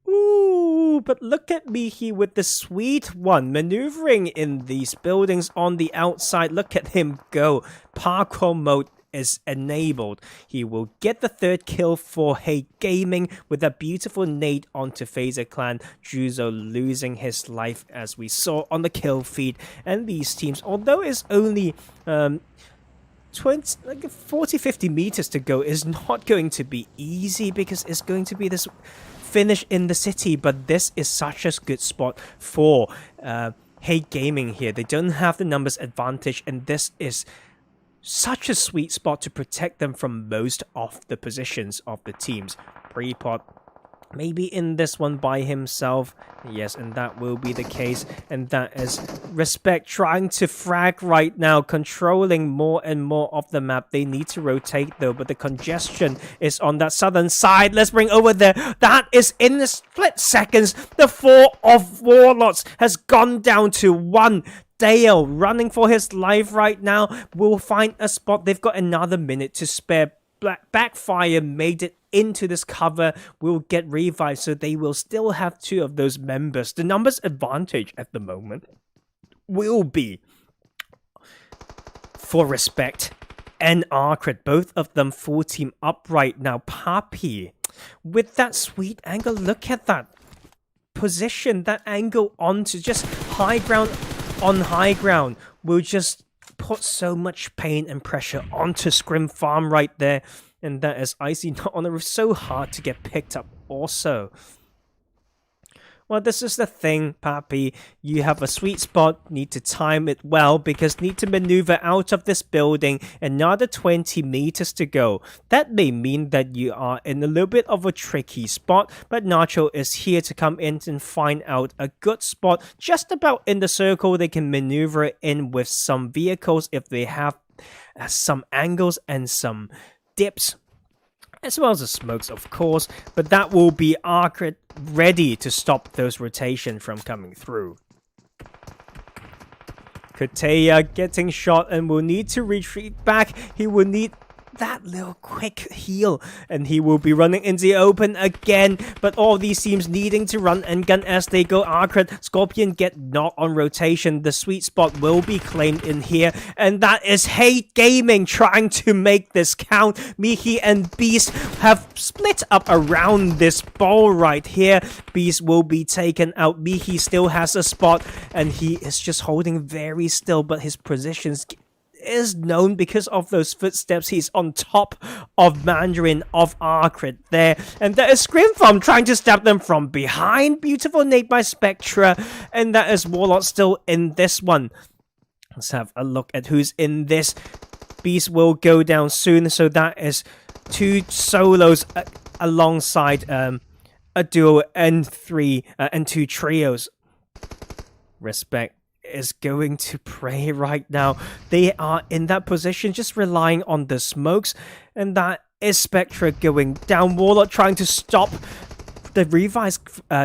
Ooh, but look at Mihi with the sweet one, maneuvering in these buildings on the outside. Look at him go. Parkour mode is enabled. He will get the 3rd kill for Hate Gaming with a beautiful nade onto Fazer Clan. Juzo losing his life as we saw on the kill feed. And these teams, although it's only 40-50 meters to go, is not going to be easy, because it's going to be this finish in the city. But this is such a good spot for Hate Gaming here. They don't have the numbers advantage, and this is such a sweet spot to protect them from most of the positions of the teams. Prepot maybe in this one by himself. Yes, and that will be the case. And that is Rexspect trying to frag right now, controlling more and more of the map. They need to rotate though, but the congestion is on that southern side. Let's bring over there. That is in the split seconds. The 4 of Warlords has gone down to 1. Dale running for his life right now will find a spot. They've got another minute to spare. Backfire made it into this cover, will get revived, so they will still have 2 of those members. The numbers advantage at the moment will be for Rexspect and Arcred, both of them full team up right now. Papi with that sweet angle. Look at that position, that angle onto just high ground. On high ground will just put so much pain and pressure onto ScrimFarm right there. And that is Icy not on the roof. So hard to get picked up also. Well, this is the thing, Papi. You have a sweet spot, need to time it well, because need to maneuver out of this building. Another 20 meters to go. That may mean that you are in a little bit of a tricky spot, but Nacho is here to come in and find out a good spot just about in the circle. They can maneuver in with some vehicles if they have some angles and some dips, as well as the smokes, of course, but that will be Arcred ready to stop those rotation from coming through. Koteya getting shot and will need to retreat back. He will need that little quick heal, and he will be running in the open again. But all these teams needing to run and gun as they go. Arcred, Scorpion get knocked on rotation. The sweet spot will be claimed in here, and that is Hate Gaming trying to make this count. Mihi and Beast have split up around this ball right here. Beast will be taken out. Mihi still has a spot, and he is just holding very still, but his positions is known because of those footsteps. He's on top of Mandarin, of Arcrid there. And that is ScrimFarm trying to stab them from behind. Beautiful nade by Spectra. And that is Warlord still in this one. Let's have a look at who's in this. Beast will go down soon. So that is 2 solos alongside a duo and 2 trios. Respect is going to pray right now. They are in that position, just relying on the smokes, and that is Spectra going down. Warlord trying to stop the revives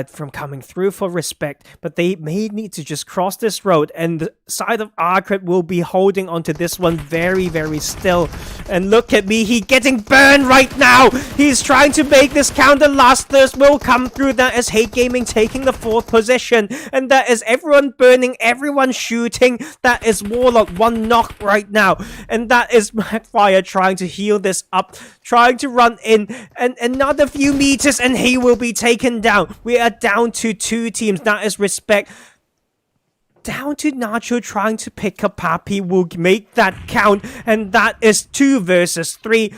from coming through for Respect, but they may need to just cross this road, and the side of Arcrid will be holding onto this one very, very still. And look at me, he getting burned right now. He's trying to make this count. The last thirst will come through. That is Hate Gaming taking the 4th position, and that is everyone burning, everyone shooting. That is Warlock 1 knock right now, and that is Magfire trying to heal this up, trying to run in, and another few meters, and he will be taken down. We are down to 2 teams. That is Respect down to Nacho trying to pick up Papi. Will make that count, and that is 2 versus 3.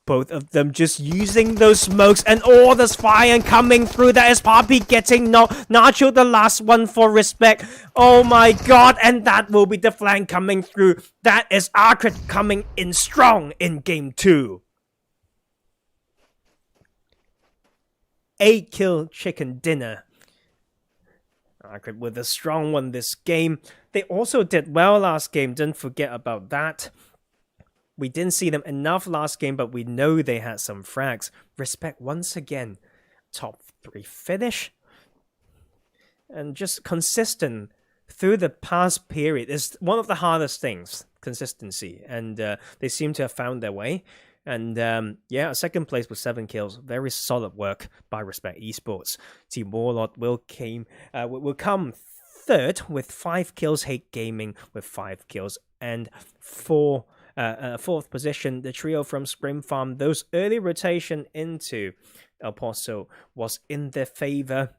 Both of them just using those smokes, and all this fire coming through. That is Papi getting Nacho, the last one for Respect. Oh my god, and that will be the flank coming through. That is Arcrid coming in strong in game 2. 8-kill chicken dinner. Arcrid with a strong one this game. They also did well last game, don't forget about that. We didn't see them enough last game, but we know they had some frags. Respect once again, top 3 finish. And just consistent through the past period is one of the hardest things, consistency. And they seem to have found their way. And yeah, 2nd place with 7 kills. Very solid work by Rexspect Esports. Team Warlord will come 3rd with 5 kills. Hate Gaming with 5 kills. And 4th position, the trio from ScrimFarm. Those early rotation into El Pozo was in their favor.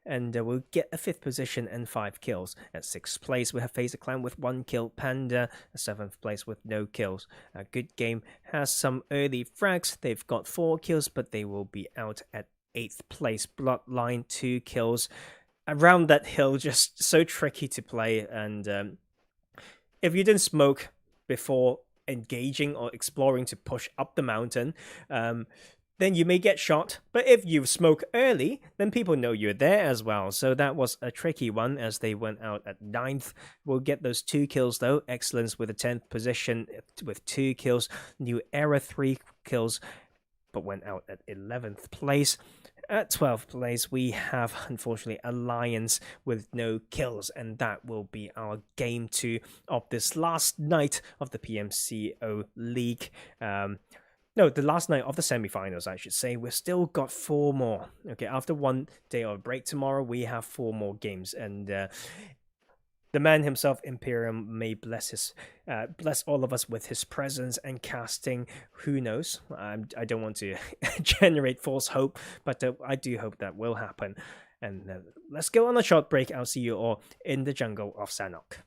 And we'll get a 5th position and 5 kills. At 6th place, we have Fazer Clan with 1 kill. Panda, 7th place with no kills. A good game has some early frags. They've got 4 kills, but they will be out at 8th place. Bloodline, 2 kills. Around that hill, just so tricky to play. And if you didn't smoke before engaging or exploring to push up the mountain, then you may get shot. But if you smoke early, then people know you're there as well. So that was a tricky one as they went out at 9th. We'll get those 2 kills though. Excellence with a 10th position with 2 kills. New Era 3 kills, but went out at 11th place. At 12th place, we have, unfortunately, Alliance with no kills, and that will be our game 2 of this last night of the PMCO League. No, the last night of the semifinals, I should say. We've still got 4 more. Okay, after 1 day of break tomorrow, we have 4 more games, and the man himself, ImPERium, may bless all of us with his presence and casting. Who knows? I don't want to generate false hope, but I do hope that will happen. And let's go on a short break. I'll see you all in the jungle of Sanhok.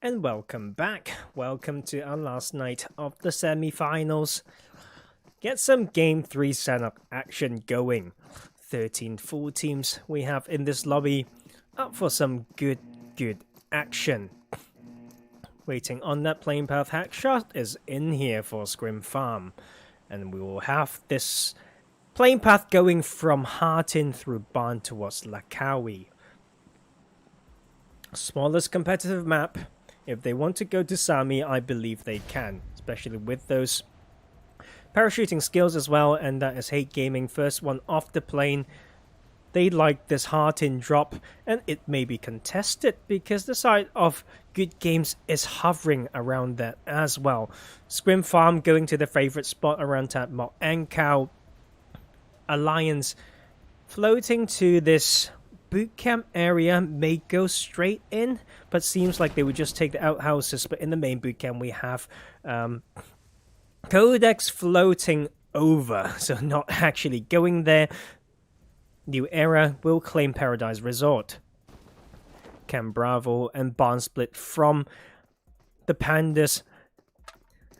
And welcome back. Welcome to our last night of the semi-finals. Get some Game 3 setup action going. 13 full teams we have in this lobby. Up for some good action. Waiting on that plane path hack shot is in here for ScrimFarm. And we will have this plane path going from Hartin through Barn towards Lakawi. Smallest competitive map. If they want to go to Sami, I believe they can, especially with those parachuting skills as well, and that is Hate Gaming, first one off the plane. They like this Hartin drop, and it may be contested because the side of Good Games is hovering around that as well. ScrimFarm going to the favorite spot around Tadmok and Cow. Alliance floating to this bootcamp area, may go straight in, but seems like they would just take the outhouses. But in the main bootcamp we have Qodex floating over, so not actually going there. New Era will claim Paradise Resort. Cam Bravo and Barn split from the Pandas.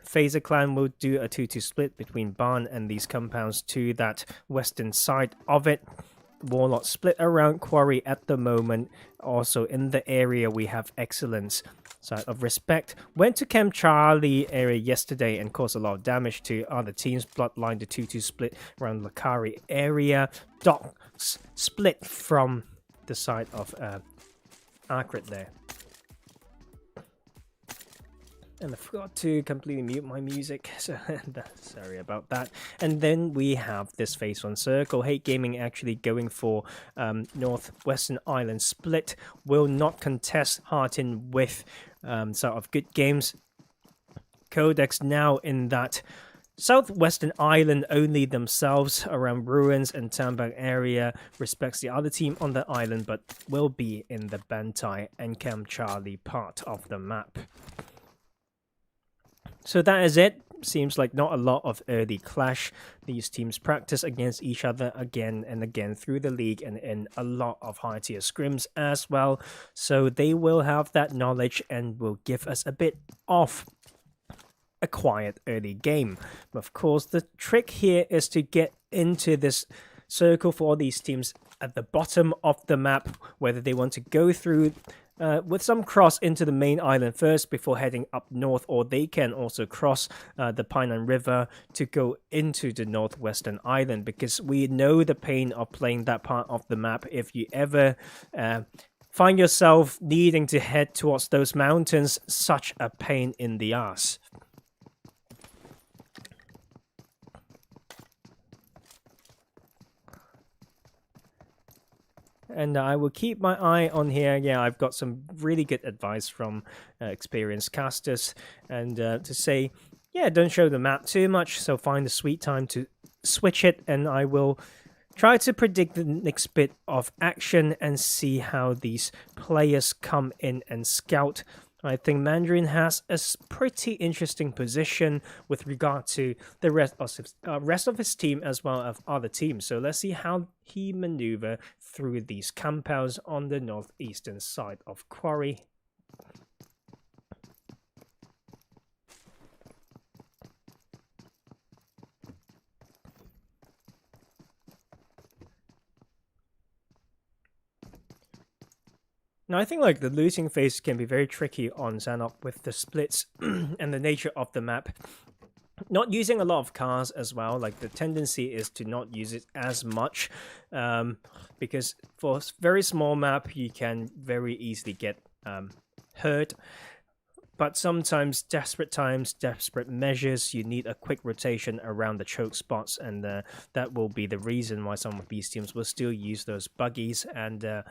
Fazer Clan will do a 2-2 split between Barn and these compounds to that western side of it. Warlords split around Quarry at the moment. Also in the area we have Excellence. Side of Respect went to Camp Charlie area yesterday and caused a lot of damage to other teams. Bloodline, the 2-2 split around Lakari area. Docs split from the side of Akrit there. And I forgot to completely mute my music, so sorry about that. And then we have this Phase 1 circle. Hate Gaming actually going for Northwestern Island split. Will not contest Hartin with sort of Good Games. Qodex now in that Southwestern Island only themselves around Ruins and Tambak area. Respects the other team on the island, but will be in the Bantai and Camp Charlie part of the map. So that is it. Seems like not a lot of early clash. These teams practice against each other again and again through the league and in a lot of high tier scrims as well. So they will have that knowledge and will give us a bit of a quiet early game. But of course, the trick here is to get into this circle for all these teams at the bottom of the map, whether they want to go through with some cross into the main island first before heading up north, or they can also cross the Painan River to go into the northwestern island, because we know the pain of playing that part of the map. If you ever find yourself needing to head towards those mountains, such a pain in the ass. And I will keep my eye on here. Yeah, I've got some really good advice from experienced casters. And to say, yeah, don't show the map too much. So find the sweet time to switch it. And I will try to predict the next bit of action and see how these players come in and scout. I think Mandarin has a pretty interesting position with regard to the rest of his team as well as other teams. So let's see how he maneuver through these compounds on the northeastern side of Quarry. Now, I think like the losing phase can be very tricky on Xanop with the splits and the nature of the map. Not using a lot of cars as well, like the tendency is to not use it as much, because for a very small map you can very easily get hurt. But sometimes, desperate times, desperate measures, you need a quick rotation around the choke spots, and that will be the reason why some of these teams will still use those buggies and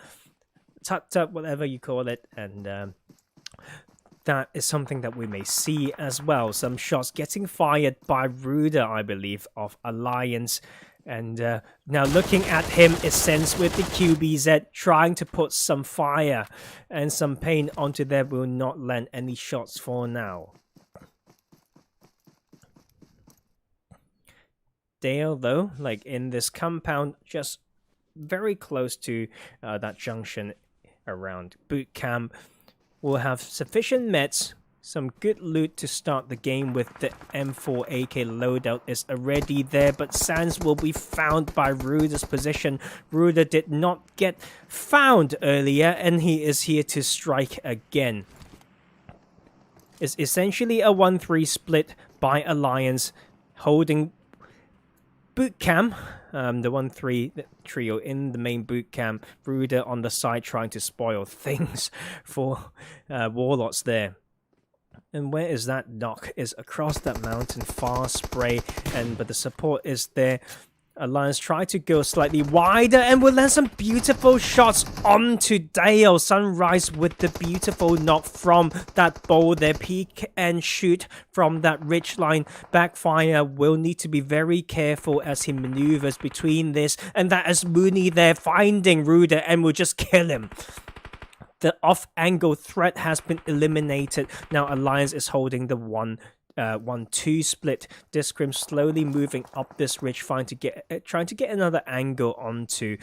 tut-tut, whatever you call it, and that is something that we may see as well. Some shots getting fired by Ruda, I believe, of Alliance. And now looking at him, Essence with the QBZ, trying to put some fire and some pain onto there, will not land any shots for now. Dale, though, like in this compound, just very close to that junction around boot camp. will have sufficient meds, some good loot to start the game with. The M4 AK loadout is already there, but Sans will be found by Ruder's position. Ruder did not get found earlier, and he is here to strike again. It's essentially a 1-3 split by Alliance, holding boot camp, the 1-3 trio in the main boot camp. Ruder on the side trying to spoil things for Warlords there. And where is that knock? Is across that mountain, fast spray, but the support is there. Alliance try to go slightly wider and will land some beautiful shots onto Dale. Sunrise with the beautiful knock from that bowl there. Peek and shoot from that ridge line. Backfire will need to be very careful as he maneuvers between this. And that is Mooney there finding Ruder and will just kill him. The off-angle threat has been eliminated. Now Alliance is holding the 1-2 split. Discrim slowly moving up this ridge, trying to get another angle onto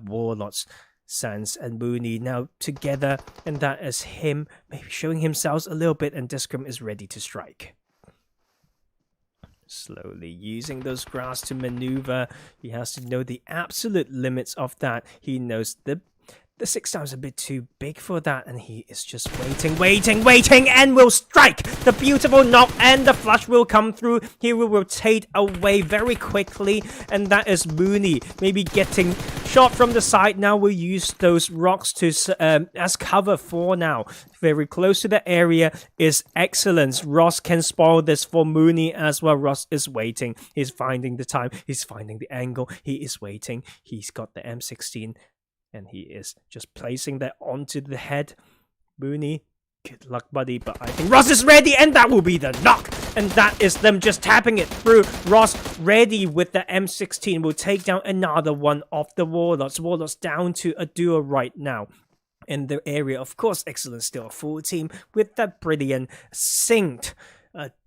Warlords. Sans and Mooney now together, and that is him maybe showing himself a little bit, and Discrim is ready to strike. Slowly using those grass to maneuver. He has to know the absolute limits of that. He knows the 6 times a bit too big for that, and he is just waiting, and will strike the beautiful knock, and the flush will come through. He will rotate away very quickly, and that is Mooney maybe getting shot from the side. Now we'll use those rocks to as cover for now. Very close to the area is Excellence. Ross can spoil this for Mooney as well. Ross is waiting. He's finding the time. He's finding the angle. He is waiting. He's got the M16. And he is just placing that onto the head. Mooney, good luck, buddy. But I think Ross is ready, and that will be the knock. And that is them just tapping it through. Ross ready with the M16. Will take down another one of the Warlords. Warlords down to a duo right now. In the area, of course, Excellence still a full team with that brilliant synced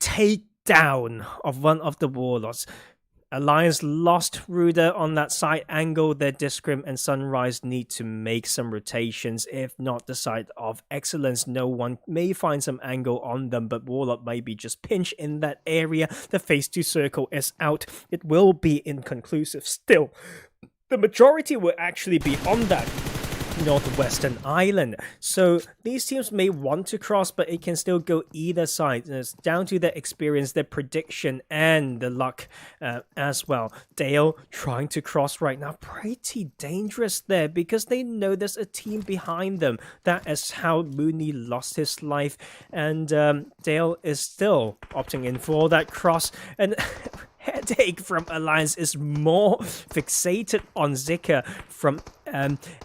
takedown of one of the Warlords. Alliance lost Ruder on that side angle. Their Discrim and Sunrise need to make some rotations. If not, the side of Excellence, no one may find some angle on them, but Warlock may be just pinched in that area. The phase 2 circle is out. It will be inconclusive still. The majority will actually be on that northwestern island, so these teams may want to cross, but it can still go either side. It's down to their experience, their prediction, and the luck as well. Dale trying to cross right now, pretty dangerous there because they know there's a team behind them. That is how Mooney lost his life, and Dale is still opting in for that cross. And Headache from Alliance is more fixated on Zika from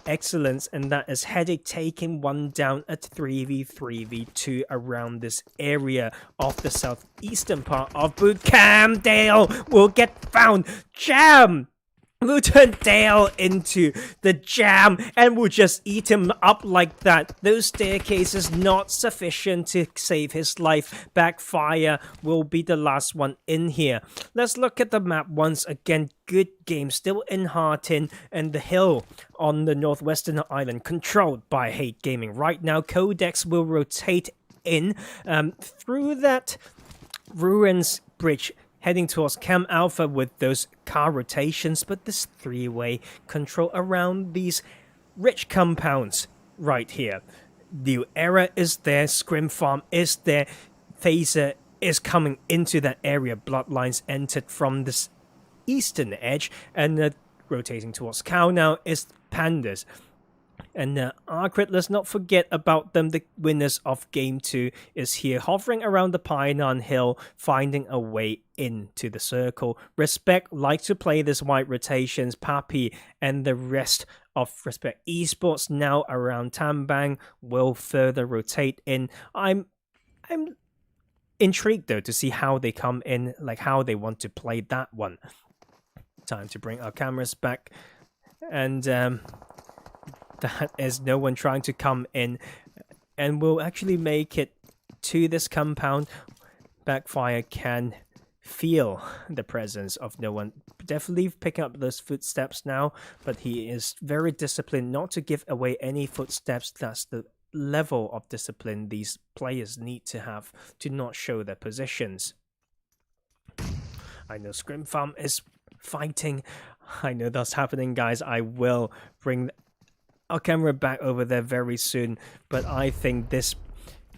Excellence, and that is Headache taking one down at 3v3v2 around this area of the southeastern part of Bootcamp. Dale will get found. Jam will turn Dale into the jam and will just eat him up like that. Those staircases not sufficient to save his life. Backfire will be the last one in here. Let's look at the map once again. Good game still in Hartin, and the hill on the northwestern island controlled by Hate Gaming. Right now, Qodex will rotate in through that Ruins Bridge, heading towards Camp Alpha with those car rotations, but this 3-way control around these rich compounds right here. New Era is there, ScrimFarm is there, Fazer is coming into that area. Bloodlines entered from this eastern edge, and rotating towards Cow now is Pandas. And Arcrit, let's not forget about them. The winners of Game 2 is here, hovering around the Painan Hill, finding a way into the circle. Rexspect like to play this wide rotations. Papi and the rest of Rexspect Esports now around Tambang will further rotate in. I'm intrigued, though, to see how they come in, like how they want to play that one. Time to bring our cameras back. And that is no one trying to come in, and we'll actually make it to this compound. Backfire can feel the presence of no one. Definitely picking up those footsteps now, but he is very disciplined not to give away any footsteps. That's the level of discipline these players need to have to not show their positions. I know ScrimFarm is fighting. I know that's happening, guys. I will bring our camera back over there very soon, but I think this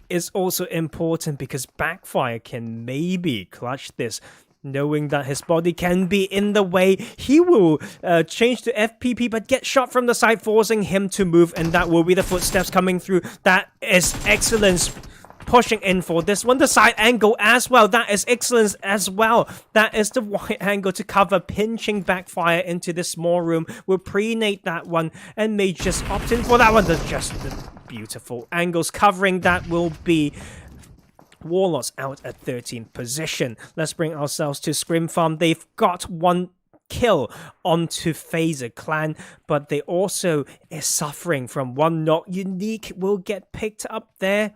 is also important because Backfire can maybe clutch this. Knowing that his body can be in the way, he will change to FPP but get shot from the side, forcing him to move, and that will be the footsteps coming through. That is excellence. Pushing in for this one, the side angle as well. That is excellence as well. That is the wide angle to cover, pinching Backfire into the small room. We'll pre-nate that one and may just opt in for that one. Just the beautiful angles covering that will be Warlords out at 13th position. Let's bring ourselves to ScrimFarm. They've got one kill onto Fazer Clan, but they also is suffering from one knock. Unique will get picked up there.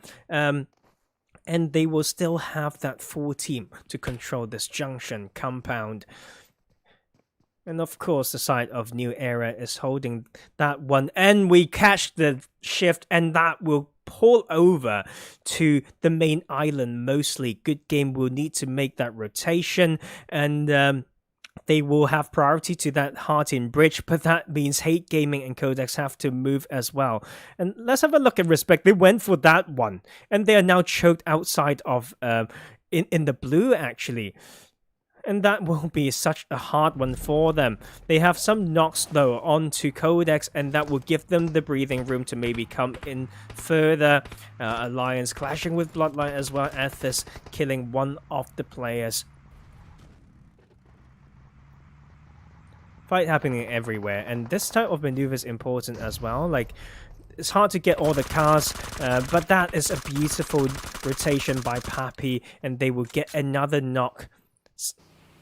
And they will still have that full team to control this junction compound. And of course, the side of New Era is holding that one. And we catch the shift, and that will pull over to the main island mostly. Good Game will need to make that rotation, and they will have priority to that Heart-in bridge, but that means Hate Gaming and Qodex have to move as well. And let's have a look at Rexspect. They went for that one, and they are now choked outside of in the blue actually. And that will be such a hard one for them. They have some knocks though onto Qodex, and that will give them the breathing room to maybe come in further. Alliance clashing with Bloodline as well. Athos killing one of the players. Fight happening everywhere, and this type of maneuver is important as well. Like, it's hard to get all the cars, but that is a beautiful rotation by Papi, and they will get another knock.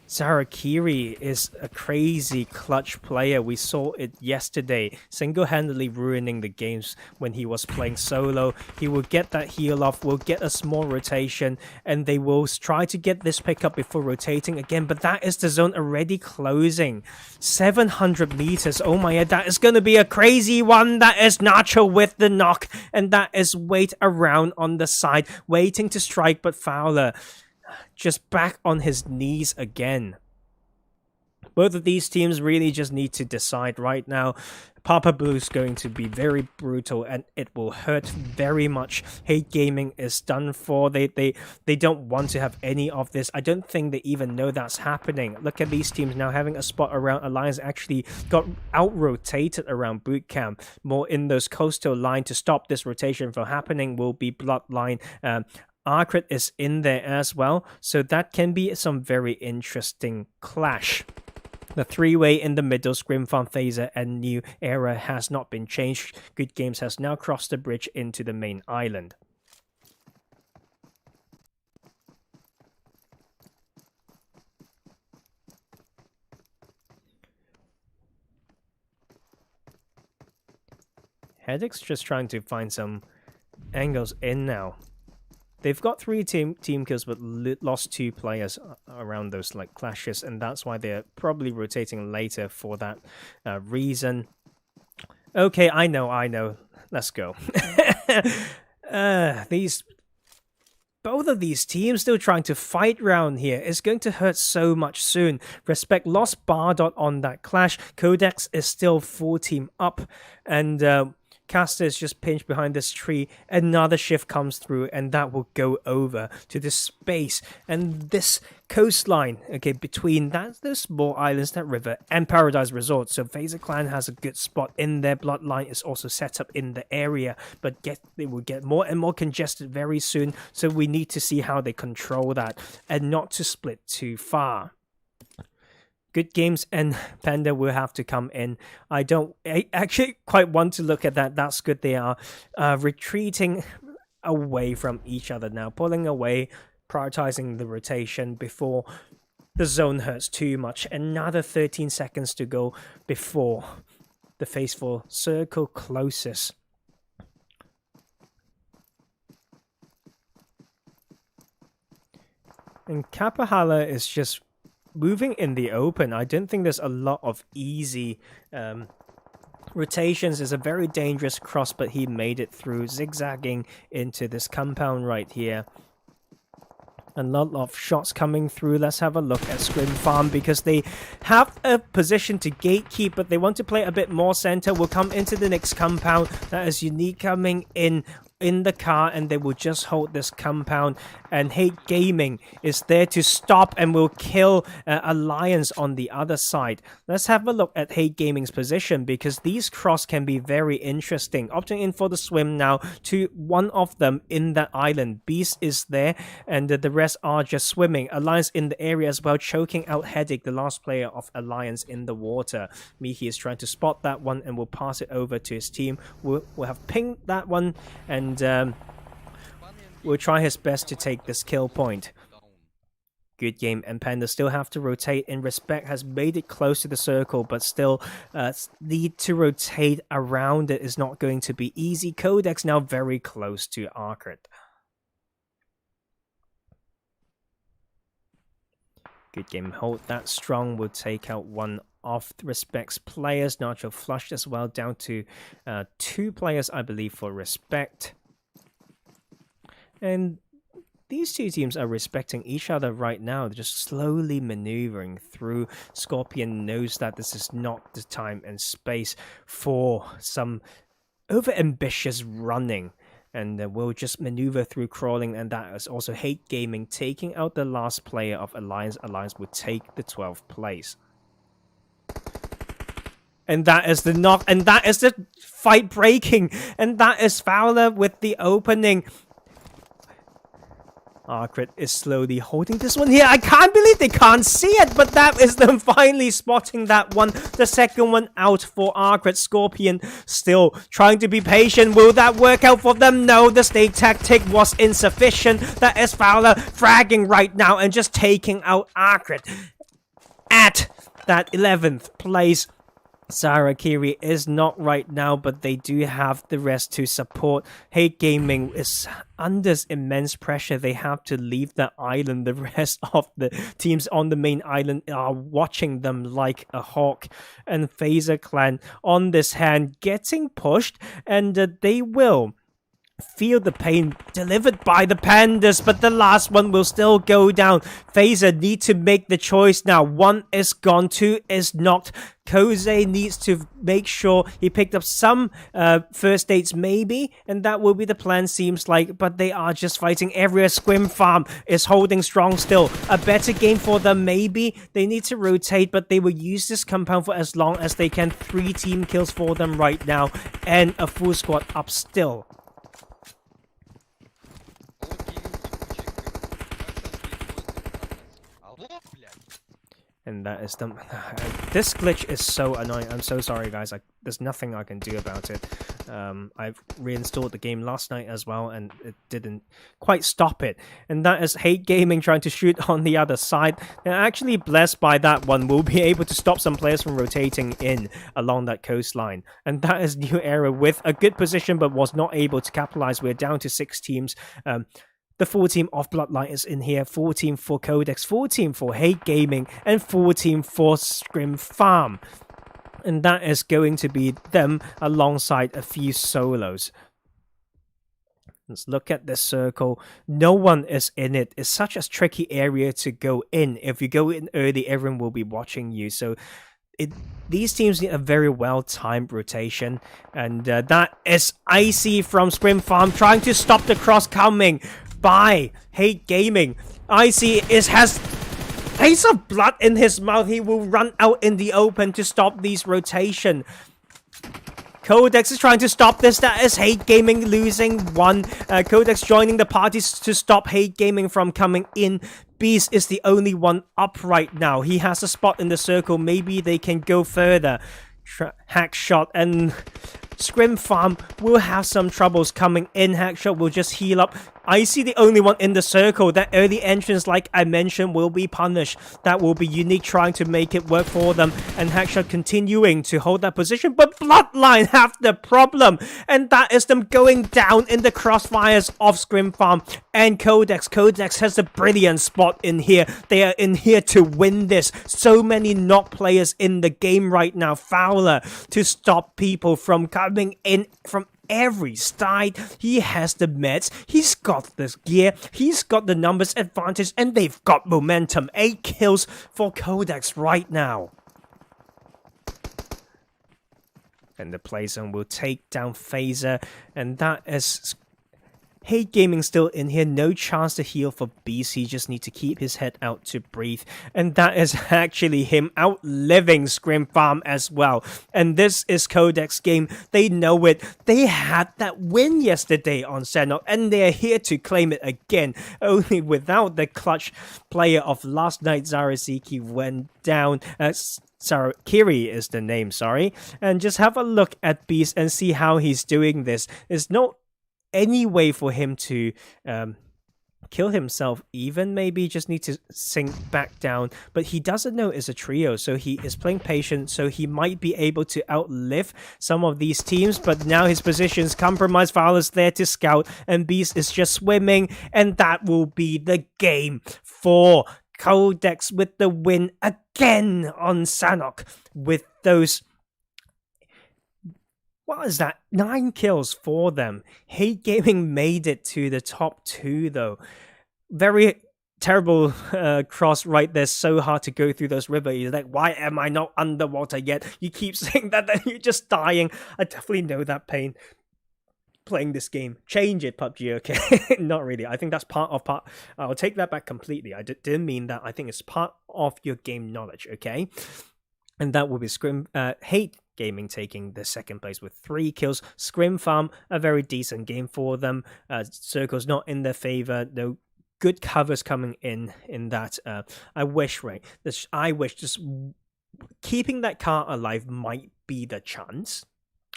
Sarakiri is a crazy clutch player. We saw it yesterday, single-handedly ruining the games when he was playing solo. He will get that heal off, will get a small rotation, and they will try to get this pickup before rotating again, but that is the zone already closing. 700 meters, oh my god, that is going to be a crazy one. That is Nacho with the knock, and that is Wait around on the side, waiting to strike, but Fowler just back on his knees again. Both of these teams really just need to decide right now. Papa Blue's going to be very brutal, and it will hurt very much. Hate Gaming is done for. They don't want to have any of this. I don't think they even know that's happening. Look at these teams now having a spot around Alliance. Actually got out-rotated around Boot Camp. More in those coastal line to stop this rotation from happening will be Bloodline. Arcrit is in there as well, so that can be some very interesting clash. The three-way in the middle, ScrimFarm, Fazer, and New Era has not been changed. Good Games has now crossed the bridge into the main island. Hedix just trying to find some angles in now. They've got 3 team kills, but lost 2 players around those like clashes, and that's why they're probably rotating later for that reason. Okay, I know. Let's go. Both of these teams still trying to fight round here. It's going to hurt so much soon. Rexspect lost Bardot on that clash. Qodex is still full team up, and Caster is just pinched behind this tree. Another shift comes through, and that will go over to this space and this coastline, okay, between those small islands, that river, and Paradise Resort. So Fazer Clan has a good spot in there. Bloodline is also set up in the area, but they will get more and more congested very soon. So we need to see how they control that and not to split too far. Good Games and Panda will have to come in. I actually quite want to look at that. That's good. They are retreating away from each other now, pulling away, prioritizing the rotation before the zone hurts too much. Another 13 seconds to go before the faithful circle closes. And Kapahala is just moving in the open. I don't think there's a lot of easy rotations is a very dangerous cross, but he made it through, zigzagging into this compound right here. A lot of shots coming through. Let's have a look at ScrimFarm, because they have a position to gatekeep, but they want to play a bit more center. We'll come into the next compound. That is Unique coming in the car, and they will just hold this compound, and Hate Gaming is there to stop and will kill Alliance on the other side. Let's have a look at Hate Gaming's position, because these cross can be very interesting. Opting in for the swim now to one of them in that island. Beast is there, and the rest are just swimming. Alliance in the area as well, choking out Headache, the last player of Alliance, in the water. Mihi is trying to spot that one and will pass it over to his team. We'll have pinged that one, and will try his best to take this kill point. Good game, and Panda still have to rotate. ImPERium has made it close to the circle, but still need to rotate around it is not going to be easy. Qodex now very close to Arcade. Good game, hold that strong. Will take out one of Respect's players. Nacho flushed as well, down to 2 players, I believe, for Respect. And these two teams are respecting each other right now. They're just slowly maneuvering through. Scorpion knows that this is not the time and space for some over-ambitious running. And we'll just maneuver through crawling, and that is also Hate Gaming taking out the last player of Alliance. Alliance would take the 12th place. And that is the knock, and that is the fight breaking, and that is Fowler with the opening. Arcade is slowly holding this one here. I can't believe they can't see it, but that is them finally spotting that one. The second one out for Arcade. Scorpion still trying to be patient. Will that work out for them? No, the stake tactic was insufficient. That is Fowler fragging right now and just taking out Arcade at that 11th place. Sarakiri is not right now, but they do have the rest to support. Hate Gaming is under immense pressure. They have to leave the island. The rest of the teams on the main island are watching them like a hawk. And Fazer Clan on this hand getting pushed, and they will feel the pain delivered by the Pandas, but the last one will still go down. Fazer need to make the choice now. 1 is gone, 2 is knocked. Koze needs to make sure he picked up some first aids maybe, and that will be the plan, seems like, but they are just fighting everywhere. ScrimFarm is holding strong still. A better game for them maybe. They need to rotate, but they will use this compound for as long as they can. 3 team kills for them right now, and a full squad up still. And that is them. This glitch is so annoying. I'm so sorry, guys. There's nothing I can do about it. I've reinstalled the game last night as well, and it didn't quite stop it. And that is Hate Gaming trying to shoot on the other side. They're actually blessed by that one. We'll be able to stop some players from rotating in along that coastline. And that is New Era with a good position, but was not able to capitalize. We're down to 6 teams. The 4 team of Bloodline is in here, 4 team for Qodex, 4 team for Hate Gaming, and 4 team for ScrimFarm. And that is going to be them alongside a few solos. Let's look at this circle. No one is in it. It's such a tricky area to go in. If you go in early, everyone will be watching you. So these teams need a very well-timed rotation. And that is Icy from ScrimFarm trying to stop the cross coming by Hate Gaming. Icy has taste of blood in his mouth. He will run out in the open to stop these rotation. Qodex is trying to stop this. That is Hate Gaming losing 1. Qodex joining the parties to stop Hate Gaming from coming in. Beast is the only one up right now. He has a spot in the circle. Maybe they can go further. Hack shot, and ScrimFarm will have some troubles coming in. Hackshot will just heal up. I see the only one in the circle. That early entrance, like I mentioned, will be punished. That will be Unique trying to make it work for them. And Hackshot continuing to hold that position. But Bloodline have the problem. And that is them going down in the crossfires of ScrimFarm and Qodex. Qodex has a brilliant spot in here. They are in here to win this. So many knock players in the game right now. Fowler to stop people from coming in from every side. He has the meds, he's got this gear, he's got the numbers advantage, and they've got momentum. 8 kills for Qodex right now. And the play zone will take down Fazer, and that is Hate Gaming still in here. No chance to heal for Beast. He just needs to keep his head out to breathe. And that is actually him outliving ScrimFarm as well. And this is Qodex game. They know it. They had that win yesterday on Senok, and they're here to claim it again. Only without the clutch player of last night. Zaraziki went down. Kiri is the name, sorry. And just have a look at Beast and see how he's doing this. There's no any way for him to kill himself, even maybe just need to sink back down, but he doesn't know it's a trio, so he is playing patient, so he might be able to outlive some of these teams. But now his position's compromised. Fowler's there to scout, and Beast is just swimming, and that will be the game for Qodex with the win again on Sanok with those. What is that? 9 kills for them. Hate Gaming made it to the top 2 though. Very terrible cross right there. So hard to go through those rivers. You're like, why am I not underwater yet? You keep saying that, then you're just dying. I definitely know that pain. Playing this game. Change it, PUBG, okay? Not really. I think that's part. I'll take that back completely. I didn't mean that. I think it's part of your game knowledge, okay? And that will be Hate Gaming taking the second place with 3 kills. ScrimFarm, a very decent game for them. Circle's not in their favor. No good covers coming in that. I wish just keeping that car alive might be the chance.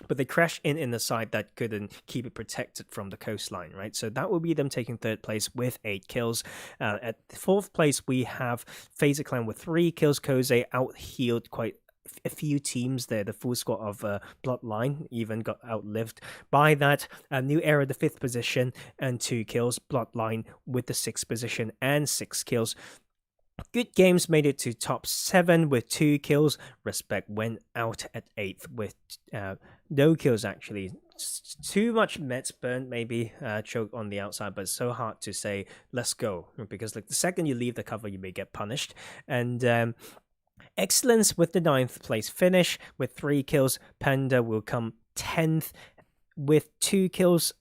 But they crashed in the side that couldn't keep it protected from the coastline, right? So that will be them taking 3rd place with 8 kills. At 4th place, we have Fazer Clan with 3 kills. Koze out-healed quite a few teams there. The full squad of Bloodline even got outlived by that. New Era, the 5th position and 2 kills. Bloodline with the 6th position and 6 kills. Good Games made it to top 7 with 2 kills. Respect went out at 8th with no kills, actually. Too much meds burnt, maybe choke on the outside, but it's so hard to say let's go, because like the second you leave the cover you may get punished. And Excellence with the 9th place finish with 3 kills. Panda will come 10th with 2 kills.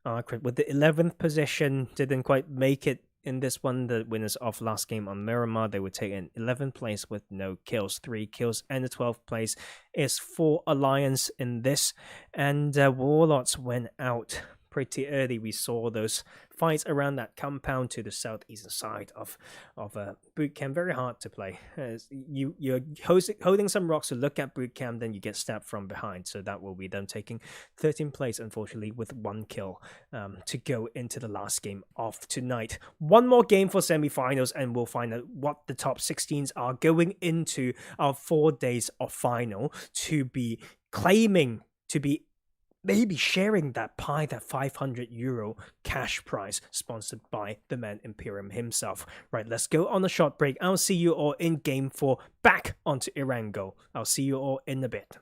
With the 11th position, didn't quite make it in this one. The winners of last game on Miramar, they would take an 11th place with no kills, 3 kills, and the 12th place is for Alliance in this. And Warlords went out pretty early. We saw those fights around that compound to the southeastern side of boot camp. Very hard to play. You're holding some rocks to look at boot camp, then you get stabbed from behind. So that will be them taking 13th place, unfortunately, with 1 kill to go into the last game of tonight. One more game for semifinals, and we'll find out what the top 16s are going into our 4 days of final to be claiming to be maybe sharing that pie, that €500 cash prize sponsored by the man ImPERium himself. Right, let's go on a short break. I'll see you all in game 4 back onto Irango. I'll see you all in a bit.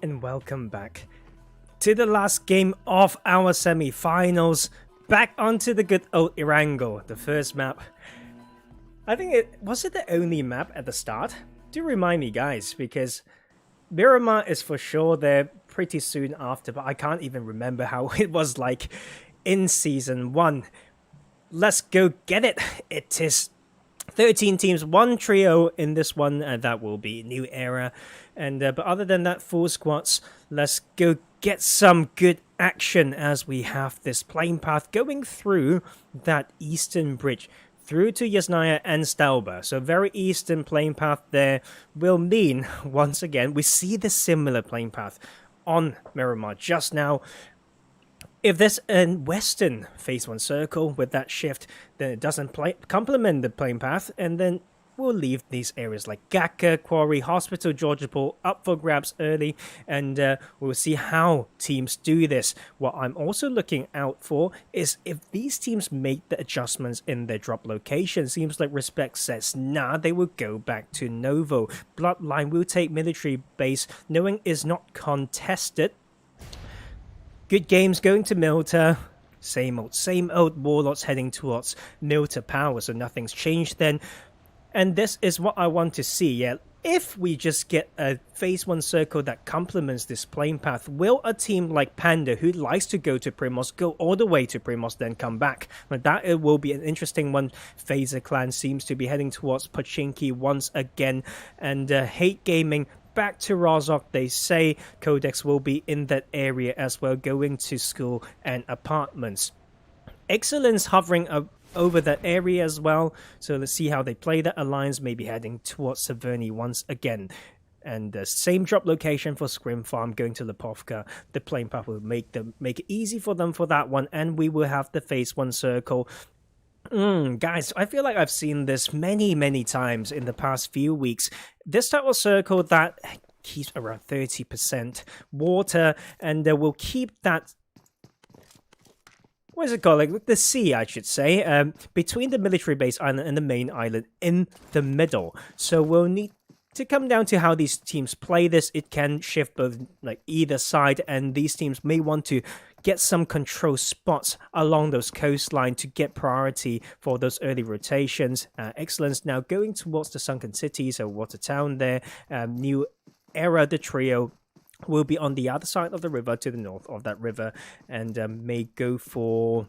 And welcome back to the last game of our semi-finals. Back onto the good old Erangel, the first map. I think it was the only map at the start? Do remind me, guys, because Miramar is for sure there pretty soon after, but I can't even remember how it was like in Season 1. Let's go get it. It is 13 teams, one trio in this one, and that will be New Era. And but other than that, full squads, let's go get some good action as we have this plane path going through that eastern bridge through to Yasnaya and Stelba. So very eastern plane path there will mean, once again, we see the similar plane path on Miramar just now. If there's a western phase 1 circle with that shift, then it doesn't complement the plane path, and then we'll leave these areas like Gaka, Quarry, Hospital, Georgia Pool up for grabs early, and we'll see how teams do this. What I'm also looking out for is if these teams make the adjustments in their drop location. Seems like Rexspect says, nah, they will go back to Novo. Bloodline will take military base, knowing is not contested. Good games going to Milta. Same old Warlords heading towards Milta Power, so nothing's changed then. And this is what I want to see, yeah. If we just get a phase 1 circle that complements this playing path, will a team like Panda, who likes to go to Primos, go all the way to Primos, then come back? But that it will be an interesting one. Fazer Clan seems to be heading towards Pochinki once again, and Hate Gaming back to Rozhok. They say Qodex will be in that area as well, going to school and apartments. Excellence hovering over that area as well, so let's see how they play that alliance, maybe heading towards Severny once again. And the same drop location for ScrimFarm, going to Lipovka. The playing path will make it easy for them for that one, and we will have the phase 1 circle. Guys, I feel like I've seen this many times in the past few weeks. This type of circle that keeps around 30% water, and we'll keep that, what is it called? Like the sea, I should say, between the military base island and the main island in the middle. So we'll need to come down to how these teams play this. It can shift both like either side, and these teams may want to get some control spots along those coastline to get priority for those early rotations. Excellence now going towards the sunken city, so Watertown there. New Era, the trio, will be on the other side of the river, to the north of that river, and may go for,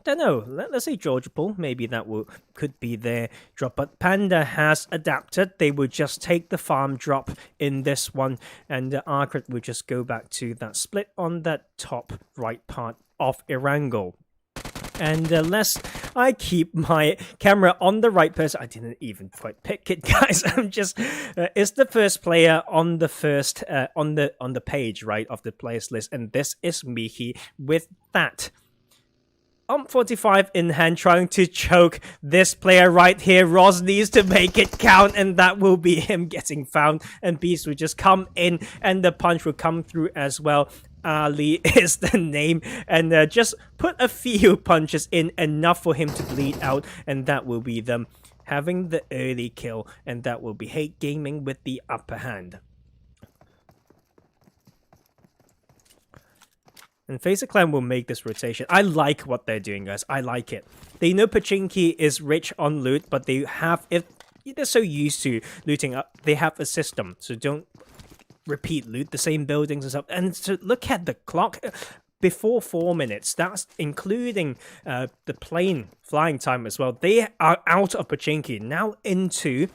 don't know, let's say Georgia Pool. Maybe that could be their drop. But Panda has adapted. They will just take the farm drop in this one, and Arcrit will just go back to that split on that top right part of Erangel. And lest I keep my camera on the right person, I didn't even quite pick it, guys. I'm just it's the first player on the first on the page, right, of the players list, and this is Mihi with that 45 in hand, trying to choke this player right here. Roz needs to make it count, and that will be him getting found, and Beast will just come in, and the punch will come through as well. Ali is the name, and just put a few punches in, enough for him to bleed out, and that will be them having the early kill, and that will be Hate Gaming with the upper hand. And Fazer Clan will make this rotation. I like what they're doing, guys. I like it. They know Pochinki is rich on loot, but they have, if they're so used to looting up, they have a system, so don't repeat loot the same buildings and stuff. And to look at the clock, before 4 minutes, that's including the plane flying time as well. They are out of Pochinki, now into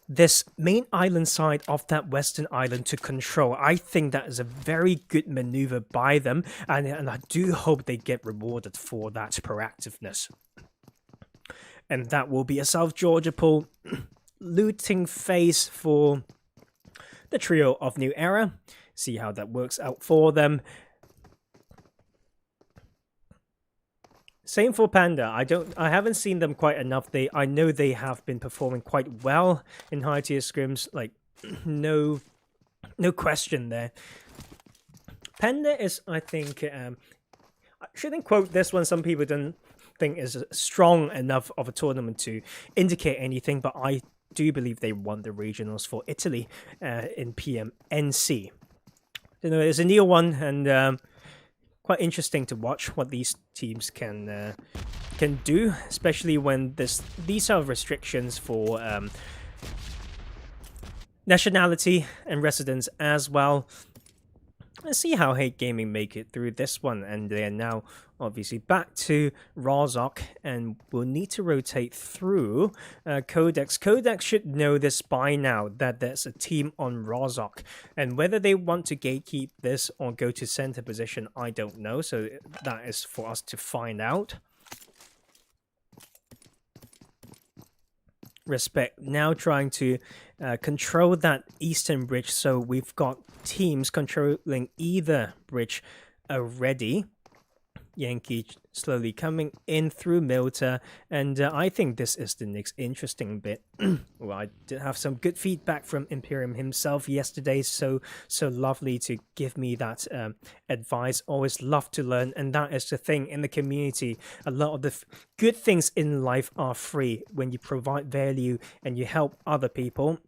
this main island side of that western island to control. I think that is a very good maneuver by them, and I do hope they get rewarded for that proactiveness. And that will be a South Georgia Pool looting phase for the trio of New Era. See how that works out for them. Same for Panda. I haven't seen them quite enough. I know they have been performing quite well in high tier scrims. Like no question there. Panda is, I think, I shouldn't quote this one. Some people don't think is strong enough of a tournament to indicate anything, but I do believe they won the regionals for Italy in PMNC. You know, it's a new one, and quite interesting to watch what these teams can do, especially when these are restrictions for nationality and residence as well. Let's see how Hate Gaming make it through this one, and they are now obviously back to Rozhok, and will need to rotate through Qodex. Qodex should know this by now, that there's a team on Rozhok, and whether they want to gatekeep this or go to center position, I don't know, so that is for us to find out. Rexspect now trying to control that eastern bridge, so we've got teams controlling either bridge already. Yankee slowly coming in through Milter, and I think this is the next interesting bit. Well, I did have some good feedback from ImPERium himself yesterday, so lovely to give me that advice. Always love to learn, and that is the thing in the community. A lot of the good things in life are free. When you provide value and you help other people,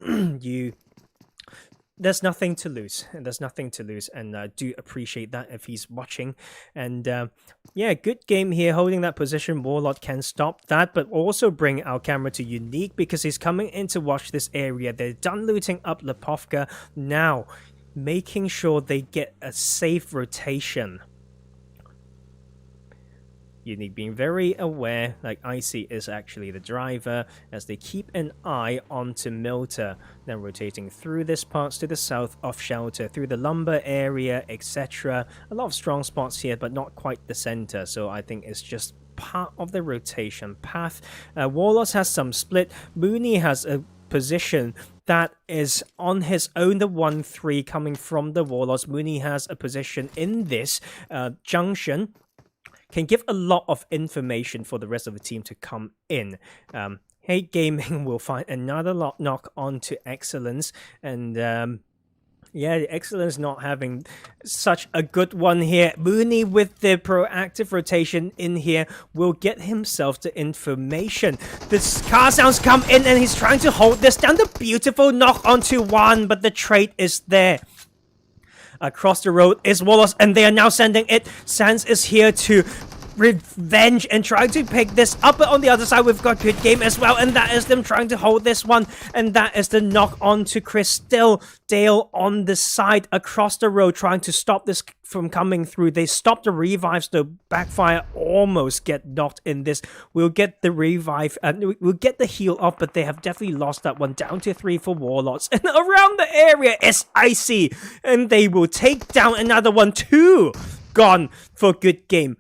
there's nothing to lose, and I do appreciate that if he's watching. And yeah, good game here, holding that position. Warlord can stop that, but also bring our camera to Unique because he's coming in to watch this area. They're done looting up Lepovka, now making sure they get a safe rotation. Unique being very aware, like Icy is actually the driver, as they keep an eye onto Milter, then rotating through this parts to the south of Shelter, through the lumber area, etc. A lot of strong spots here, but not quite the center, so I think it's just part of the rotation path. Warlords has some split. Mooney has a position that is on his own, the 1-3 coming from the Warlords. Mooney has a position in this junction, can give a lot of information for the rest of the team to come in. Hate Gaming will find another knock on to Excellence, and yeah, Excellence not having such a good one here. Mooney with the proactive rotation in here will get himself the information. The car sounds come in and he's trying to hold this down. The beautiful knock onto one, but the trade is there. Across the road is Warlords, and they are now sending it. Sans is here to revenge and try to pick this up, but on the other side we've got Good Game as well, and that is them trying to hold this one, and that is the knock on to Chris. Still Dale on the side across the road trying to stop this from coming through. They stop the revives, the backfire almost get knocked in this. We'll get the revive, we'll get the heal off, but they have definitely lost that one. Down to 3 for Warlords, and around the area is Icy, and they will take down another one. 2 gone for Good Game.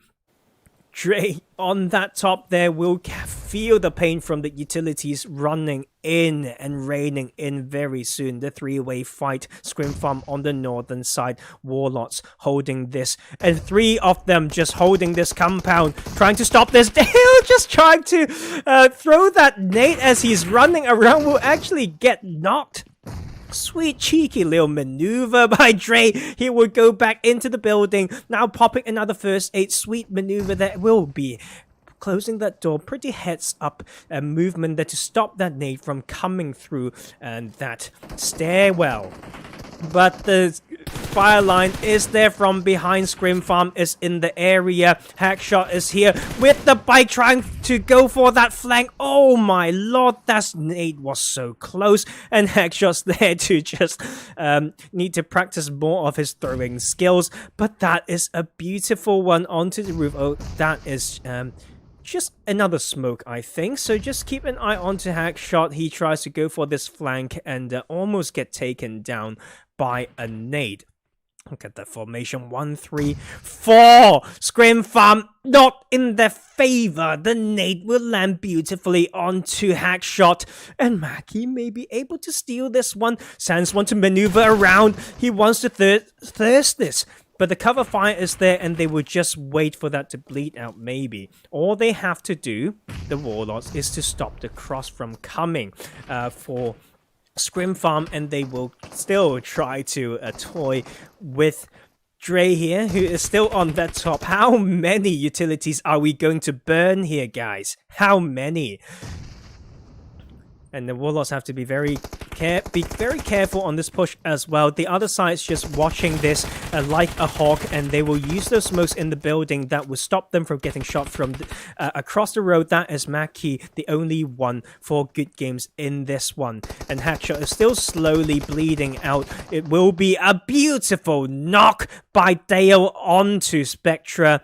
Dre on that top there will feel the pain from the utilities running in and raining in very soon. The 3-way fight. ScrimFarm on the northern side. Warlords holding this. And 3 of them just holding this compound. Trying to stop this. Dale just trying to throw that nade as he's running around. Will actually get knocked. Sweet cheeky little maneuver by Dre. He would go back into the building. Now popping another first aid. Sweet maneuver that will be closing that door. Pretty heads up movement there to stop that nade from coming through and that stairwell. But the fire line is there from behind. ScrimFarm is in the area. Hackshot is here with the bike trying to go for that flank. Oh my lord, that nade was so close. And Hackshot's there to just need to practice more of his throwing skills. But that is a beautiful one onto the roof. Oh, that is just another smoke, I think. So just keep an eye on to Hackshot. He tries to go for this flank and almost get taken down by a nade. Look at that formation. 1-3-4. ScrimFarm not in their favor. The nade will land beautifully onto Hackshot, and Mackie may be able to steal this one. Sans wants to maneuver around. He wants to thirst this. But the cover fire is there, and they will just wait for that to bleed out, maybe. All they have to do, the Warlords, is to stop the cross from coming for ScrimFarm, and they will still try to toy with Dre here, who is still on that top. How many utilities are we going to burn here, guys? How many? And the Warlords have to be very careful on this push as well. The other side's just watching this like a hawk, and they will use those smokes in the building that will stop them from getting shot from across the road. That is Mackie, the only one for Good Games in this one. And Hackshot is still slowly bleeding out. It will be a beautiful knock by Dale onto Spectra.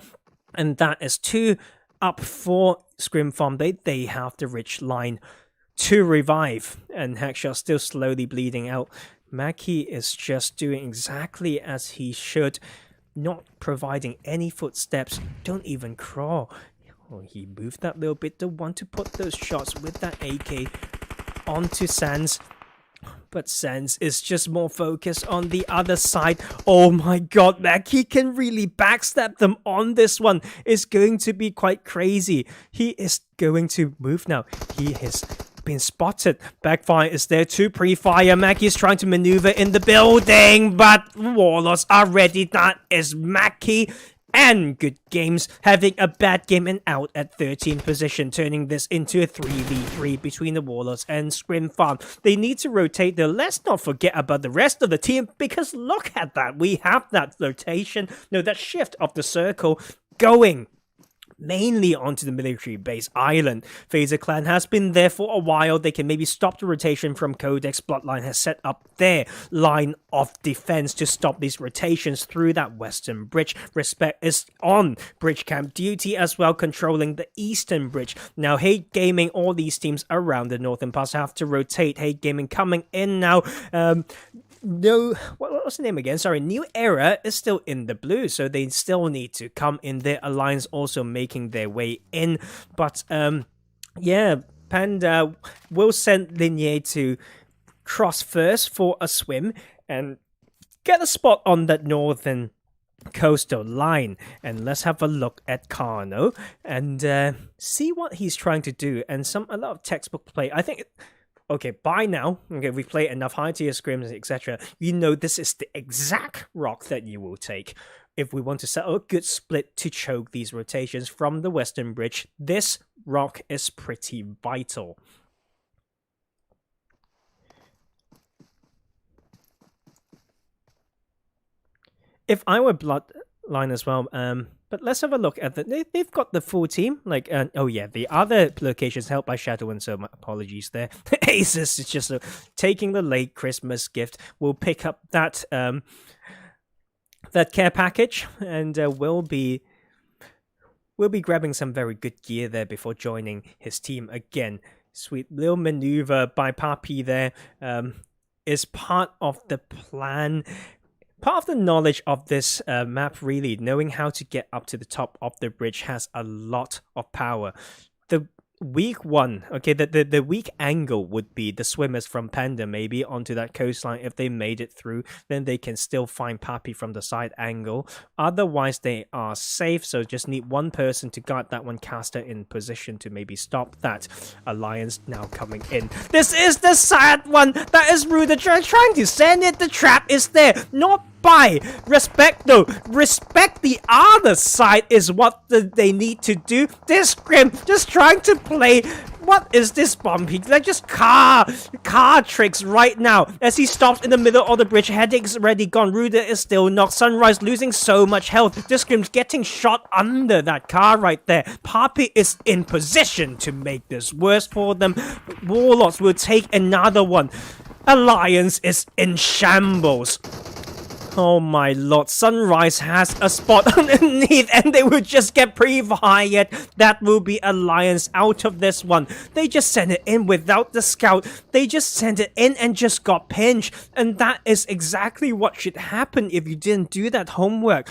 And that is 2 up for ScrimFarm. They have the rich line to revive, and Hackshot still slowly bleeding out. Mackie is just doing exactly as he should, not providing any footsteps. Don't even crawl. Oh, he moved that little bit to want to put those shots with that AK onto Sans. But Sans is just more focused on the other side. Oh my god, Mac, he can really backstab them on this one. It's going to be quite crazy. He is going to move now. He has been spotted. Backfire is there to pre-fire. Mackie is trying to maneuver in the building, but Warlords are ready. That is Mackie. And Good Games having a bad game and out at 13th position, turning this into a 3v3 between the Warlords and ScrimFarm. They need to rotate though. Let's not forget about the rest of the team, because look at that. We have that rotation, no, that shift of the circle going mainly onto the military base island. Fazer Clan has been there for a while. They can maybe stop the rotation from Qodex. Bloodline has set up their line of defense to stop these rotations through that western bridge. Rexspect is on bridge camp duty as well, controlling the eastern bridge. Now Hate Gaming, all these teams around the northern pass have to rotate. Hate Gaming coming in now. No, what was the name again? Sorry, New Era is still in the blue, so they still need to come in. Their alliance also making their way in, but yeah, Panda will send Linear to cross first for a swim and get a spot on that northern coastal line. And let's have a look at Carno and see what he's trying to do. And a lot of textbook play. I think. Okay, by now, okay, we've played enough high-tier scrims, etc. You know this is the exact rock that you will take if we want to set a good split to choke these rotations from the western bridge. This rock is pretty vital. If I were Bloodline as well, but let's have a look at they've got the full team. Like, oh yeah, the other locations helped by Shadow, and so my apologies there. Asus is just taking the late Christmas gift. We'll pick up that that care package, and we'll be grabbing some very good gear there before joining his team again. Sweet little maneuver by Papi there is part of the plan. Part of the knowledge of this map, really, knowing how to get up to the top of the bridge has a lot of power. The weak one, okay, the weak angle would be the swimmers from Panda maybe onto that coastline. If they made it through, then they can still find Papi from the side angle. Otherwise, they are safe, so just need one person to guard that one caster in position to maybe stop that alliance now coming in. This is the sad one. That is Rude trying to send it. The trap is there. Not by respect though. Respect the other side is what they need to do. This Scrim just trying to play. What is this bumpy? Like just car tricks right now as he stops in the middle of the bridge. Headache's already gone. Ruda is still knocked. Sunrise losing so much health. This Scrim's getting shot under that car right there. Papi is in position to make this worse for them. Warlords will take another one. Alliance is in shambles. Oh my lord, Sunrise has a spot underneath and they will just get pre-fired. That will be Alliance out of this one. They just sent it in without the scout. They just sent it in and just got pinched. And that is exactly what should happen if you didn't do that homework.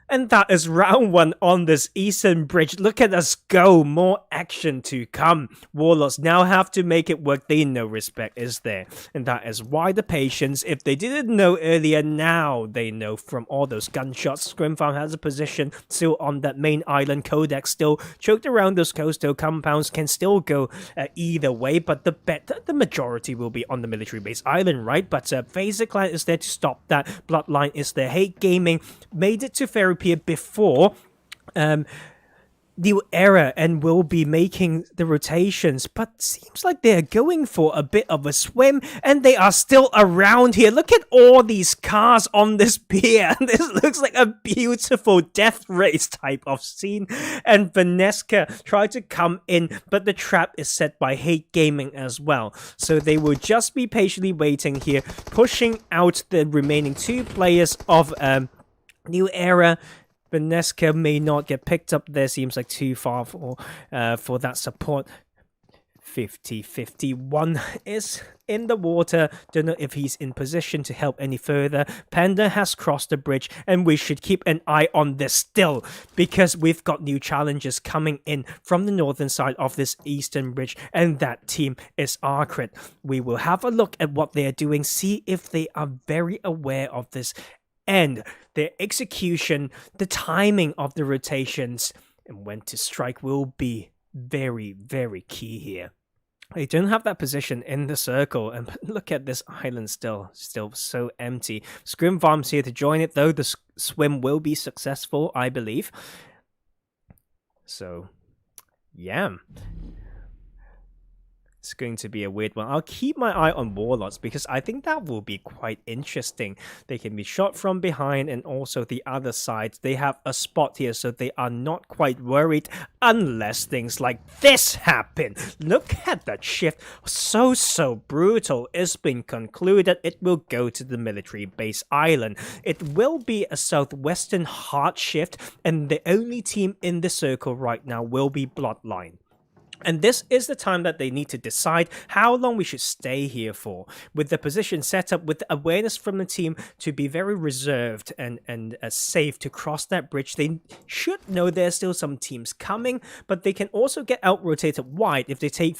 And that is round one on this eastern bridge. Look at us go. More action to come. Warlords now have to make it work. They know Respect is there. And that is why the patience, if they didn't know earlier, now they know from all those gunshots. ScrimFarm has a position still on that main island. Qodex still choked around those coastal compounds. Can still go either way. But the majority will be on the military base island, right? But Fazer Clan is there to stop that. Bloodline is there. Hate Gaming made it to Fair before New Era and will be making the rotations, but seems like they're going for a bit of a swim and they are still around here. Look at all these cars on this pier. This looks like a beautiful death race type of scene. And Vaneska tried to come in, but the trap is set by Hate Gaming as well. So they will just be patiently waiting here, pushing out the remaining two players of New Era. Vaneska may not get picked up there. Seems like too far for that support. 50-51 is in the water. Don't know if he's in position to help any further. Panda has crossed the bridge, and we should keep an eye on this still, because we've got new challenges coming in from the northern side of this eastern bridge, and that team is RAAD. We will have a look at what they are doing, see if they are very aware of this, and their execution, the timing of the rotations, and when to strike will be very, very key here. They don't have that position in the circle, and look at this island still so empty. ScrimFarm's here to join it, though. The swim will be successful, I believe. So, yeah. It's going to be a weird one. I'll keep my eye on Warlords, because I think that will be quite interesting. They can be shot from behind, and also the other side. They have a spot here, so they are not quite worried unless things like this happen. Look at that shift. So brutal. It's been concluded. It will go to the military base island. It will be a southwestern hard shift, and the only team in the circle right now will be Bloodline. And this is the time that they need to decide how long we should stay here for. With the position set up, with the awareness from the team to be very reserved and safe to cross that bridge, they should know there's still some teams coming, but they can also get out-rotated wide if they take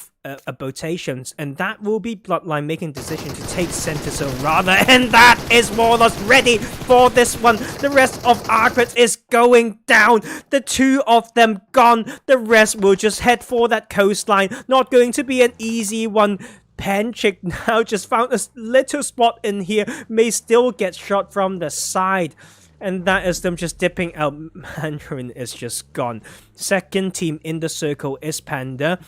rotations, and that will be Bloodline making decision to take center zone rather, and that is Warlords ready for this one. The rest of RAAD is going down. The two of them gone. The rest will just head for that coastline. Not going to be an easy one. Panchik now just found a little spot in here. May still get shot from the side. And that is them just dipping out. Mandarin is just gone. Second team in the circle is Panda.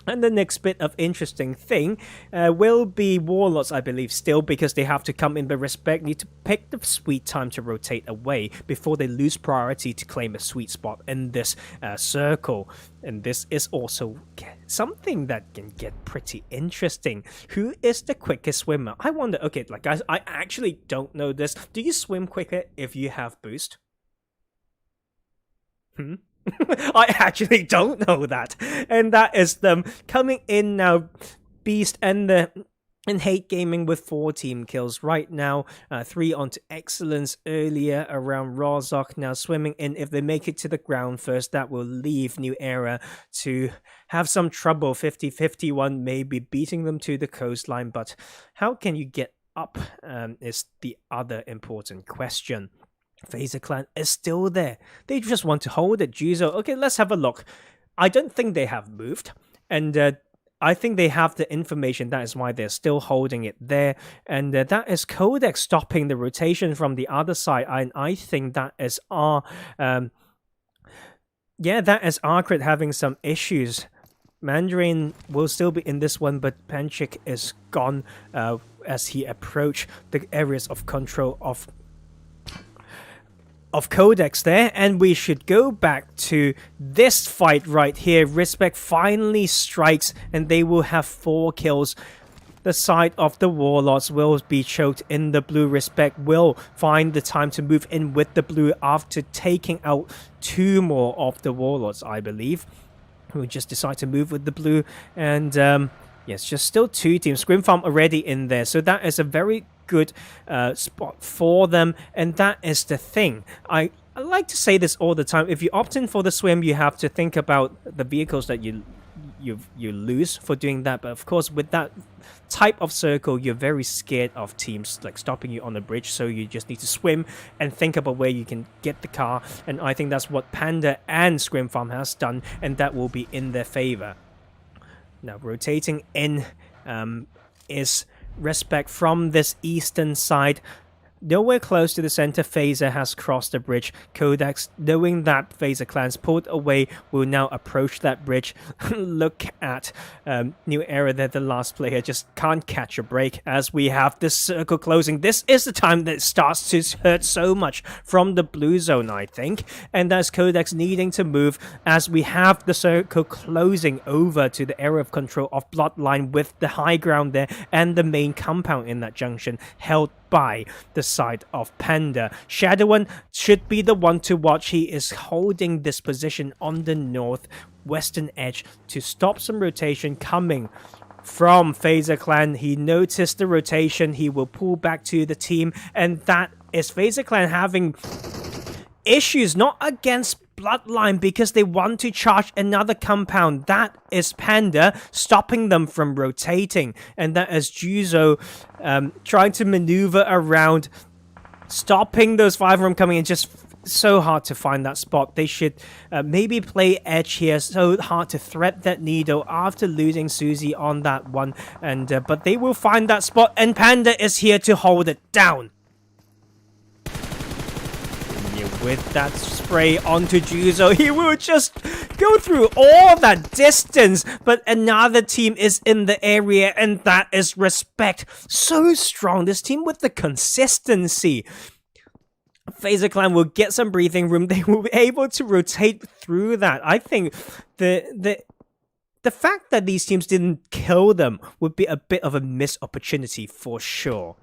And the next bit of interesting thing will be Warlords, I believe, still, because they have to come in, but Rexspect need to pick the sweet time to rotate away before they lose priority to claim a sweet spot in this circle. And this is also something that can get pretty interesting. Who is the quickest swimmer? I wonder, okay, like guys, I actually don't know this. Do you swim quicker if you have boost? I actually don't know that. And that is them coming in now. Beast and Hate Gaming with 4 team kills right now. 3 onto Excellence earlier around Rozok. Now swimming in. If they make it to the ground first, that will leave New Era to have some trouble. 50-51 maybe beating them to the coastline. But how can you get up is the other important question. Fazer Clan is still there. They just want to hold it. Juzo, okay, let's have a look. I don't think they have moved. And I think they have the information. That is why they're still holding it there. And that is Qodex stopping the rotation from the other side. And I think that is that is RAAD having some issues. Mandarin will still be in this one, but Panchik is gone as he approached the areas of control of Qodex there, and we should go back to this fight right here. Rexspect finally strikes, and they will have 4 kills. The side of the Warlords will be choked in the blue. Rexspect will find the time to move in with the blue after taking out 2 more of the Warlords, I believe. Who just decide to move with the blue, and yes, just still 2 teams. ScrimFarm already in there, so that is a very good spot for them, and that is the thing. I like to say this all the time. If you opt in for the swim, you have to think about the vehicles that you lose for doing that. But of course, with that type of circle, you're very scared of teams like stopping you on the bridge, so you just need to swim and think about where you can get the car. And I think that's what Panda and ScrimFarm has done, and that will be in their favor. Now rotating in is Rexspect from this eastern side. Nowhere close to the center. Fazer has crossed the bridge. Qodex, knowing that Fazer Clan's pulled away, will now approach that bridge. Look at New Era there. The last player just can't catch a break as we have this circle closing. This is the time that it starts to hurt so much from the blue zone, I think. And that's Qodex needing to move as we have the circle closing over to the area of control of Bloodline, with the high ground there and the main compound in that junction held by the side of Panda. Shadowin should be the one to watch. He is holding this position on the north western edge to stop some rotation coming from Fazer Clan. He noticed the rotation. He will pull back to the team, and that is Fazer Clan having issues, not against Bloodline, because they want to charge another compound. That is Panda stopping them from rotating, and that is Juzo trying to maneuver around, stopping those 5 from coming in. Just so hard to find that spot. They should maybe play edge here. So hard to thread that needle after losing Susie on that one, and but they will find that spot, and Panda is here to hold it down. With that spray onto Juzo, he will just go through all that distance, but another team is in the area, and that is Rexspect. So strong, this team with the consistency. Fazer Clan will get some breathing room. They will be able to rotate through that. I think the fact that these teams didn't kill them would be a bit of a missed opportunity for sure.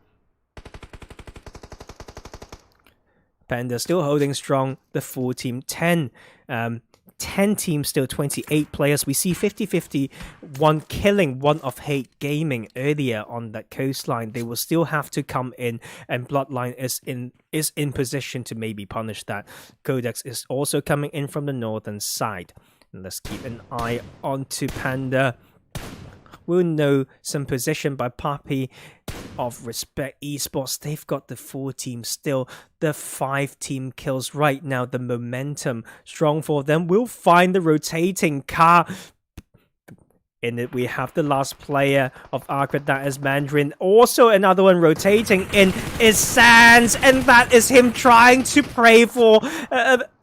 Panda still holding strong, the full team 10. 10 teams, still 28 players. We see 50-50, one killing one of Hate Gaming earlier on that coastline. They will still have to come in, and Bloodline is in position to maybe punish that. Qodex is also coming in from the northern side. And let's keep an eye onto Panda. We'll know some position by Papi of Rexspect Esports. They've got the 4 team still. The 5 team kills right now. The momentum strong for them. We'll find the rotating car. In it, we have the last player of Arcade, that is Mandarin. Also, another one rotating in is Sans, and that is him trying to pray for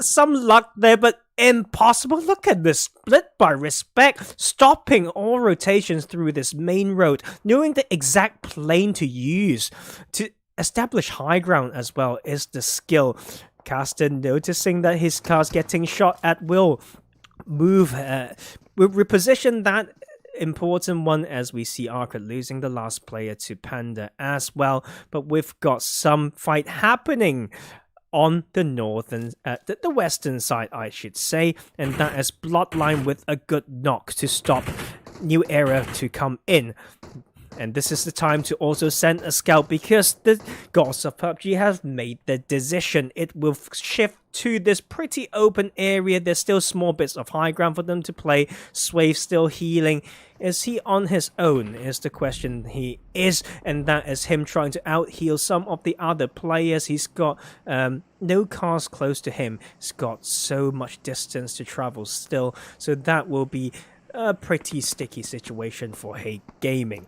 some luck there, but impossible. Look at this split by Rexspect, stopping all rotations through this main road, knowing the exact plane to use to establish high ground as well is the skill. Caster noticing that his car's getting shot at will. We'll reposition that important one as we see Arcade losing the last player to Panda as well. But we've got some fight happening on the northern, the western side, I should say, and that is Bloodline with a good knock to stop New Era to come in. And this is the time to also send a scout, because the gods of PUBG have made the decision. It will shift to this pretty open area. There's still small bits of high ground for them to play. Swave still healing. Is he on his own is the question. He is, and that is him trying to out-heal some of the other players. He's got no cars close to him. He's got so much distance to travel still. So that will be a pretty sticky situation for Hate Gaming.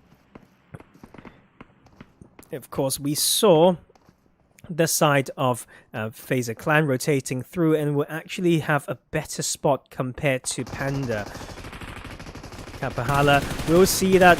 Of course, we saw the side of Fazer Clan rotating through, and will actually have a better spot compared to Panda. Kapahala will see that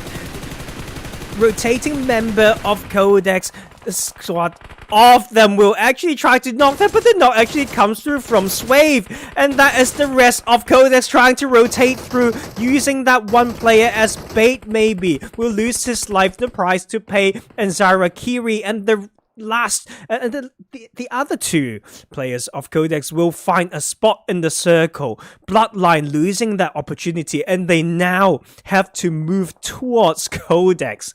rotating member of Qodex, the squad of them will actually try to knock them, but the knock actually comes through from Swave, and that is the rest of Qodex trying to rotate through, using that one player as bait. Maybe will lose his life, the price to pay, and Zarakiri and the last the other 2 players of Qodex will find a spot in the circle. Bloodline losing that opportunity, and they now have to move towards Qodex.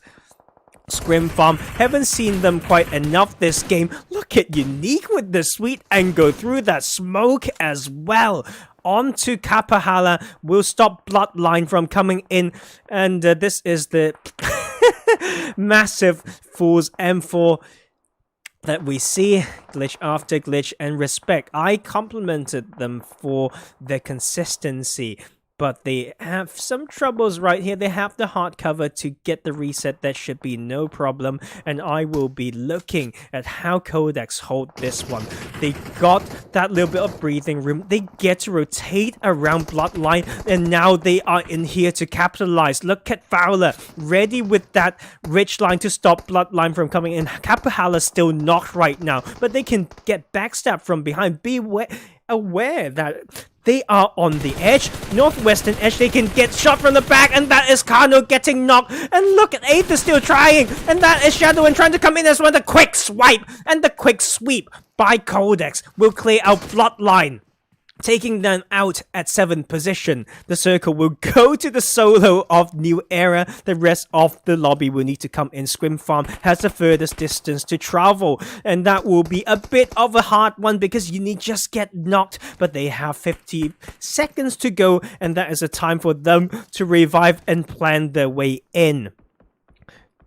ScrimFarm, haven't seen them quite enough this game. Look at Unique with the sweet angle through that smoke as well. On to Kapahala, will stop Bloodline from coming in, and this is the massive Fool's M4 that we see, glitch after glitch, and Rexspect. I complimented them for their consistency, but they have some troubles right here. They have the hard cover to get the reset. That should be no problem, and I will be looking at how Qodex hold this one. They got that little bit of breathing room. They get to rotate around Bloodline, and now they are in here to capitalize. Look at Fowler, ready with that rich line to stop Bloodline from coming in. Kapahala still knocked right now, but they can get backstabbed from behind. Be aware that they are on the edge, northwestern edge. They can get shot from the back, and that is Kano getting knocked. And look at Aether still trying, and that is Shadowin trying to come in as well. The quick swipe and the quick sweep by Qodex will clear out Bloodline. taking them out at 7th position. The circle will go to the solo of New Era. The rest of the lobby will need to come in. ScrimFarm has the furthest distance to travel, and that will be a bit of a hard one because you need just get knocked, but they have 50 seconds to go, and that is a time for them to revive and plan their way in.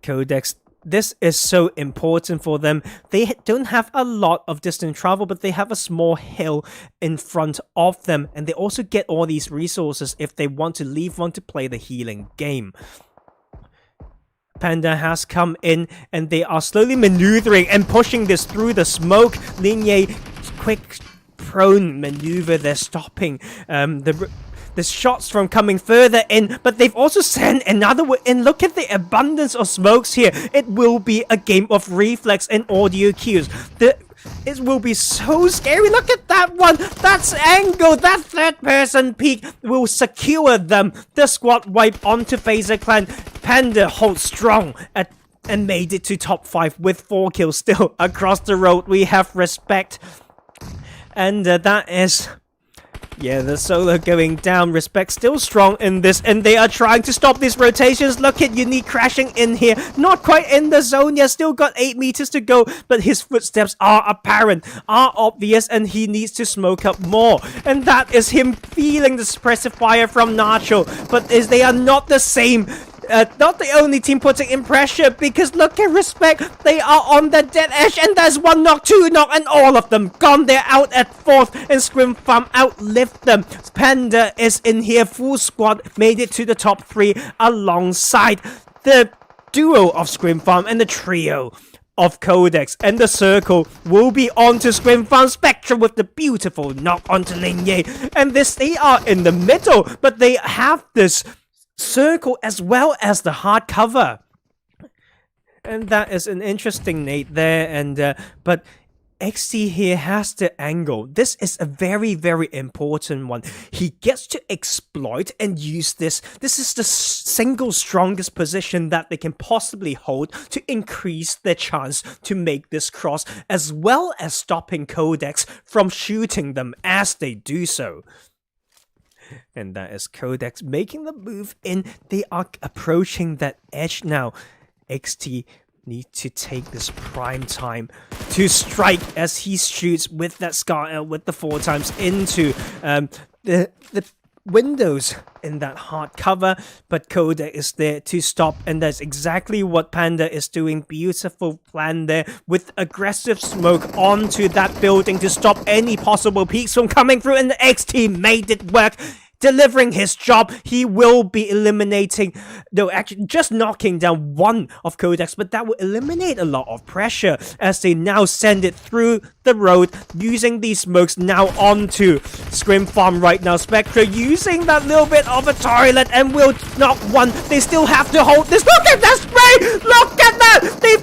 Qodex, this is so important for them. They don't have a lot of distance travel, but they have a small hill in front of them, and they also get all these resources if they want to leave one to play the healing game. Panda has come in, and they are slowly maneuvering and pushing this through the smoke. Linye, quick prone maneuver, they're stopping the shots from coming further in, but they've also sent another one in. Look at the abundance of smokes here. It will be a game of reflex and audio cues. It will be so scary. Look at that one. That's angle. That third person peek will secure them. The squad wipe onto Fazer Clan. Panda holds strong and made it to top 5 with 4 kills. Still across the road, we have Rexspect. And that is... yeah, the solo going down. Rexspect still strong in this, and they are trying to stop these rotations. Look at Unique crashing in here. Not quite in the zone yet. Still got 8 meters to go, but his footsteps are apparent, are obvious, and he needs to smoke up more. And that is him feeling the suppressive fire from Nacho, but they are not the same. Not the only team putting in pressure, because look at Rexspect. They are on the dead edge, and there's 1 knock, 2 knock, and all of them gone. They're out at 4th, and ScrimFarm outlived them. Panda is in here, full squad, made it to the top 3 alongside the duo of ScrimFarm and the trio of Qodex, and the circle will be on to ScrimFarm. Spectra with the beautiful knock onto Linye, and they are in the middle, but they have this circle as well as the hard cover, and that is an interesting nade there. And but XT here has the angle. This is a very, very important one. He gets to exploit and use this. This is the single strongest position that they can possibly hold to increase their chance to make this cross, as well as stopping Qodex from shooting them as they do so. And that is Qodex making the move in. They are approaching that edge now. XT need to take this prime time to strike as he shoots with that Scar with the 4 times into the windows in that hard cover, but Qodex is there to stop, and that's exactly what Panda is doing. Beautiful plan there with aggressive smoke onto that building to stop any possible peaks from coming through, and the XT made it work. Delivering his job. He will be eliminating, no, actually just knocking down 1 of Qodex, but that will eliminate a lot of pressure as they now send it through the road, using these smokes now onto ScrimFarm right now. Spectra using that little bit of a toilet and will knock 1. They still have to hold this. Look at that spray! Look at that! They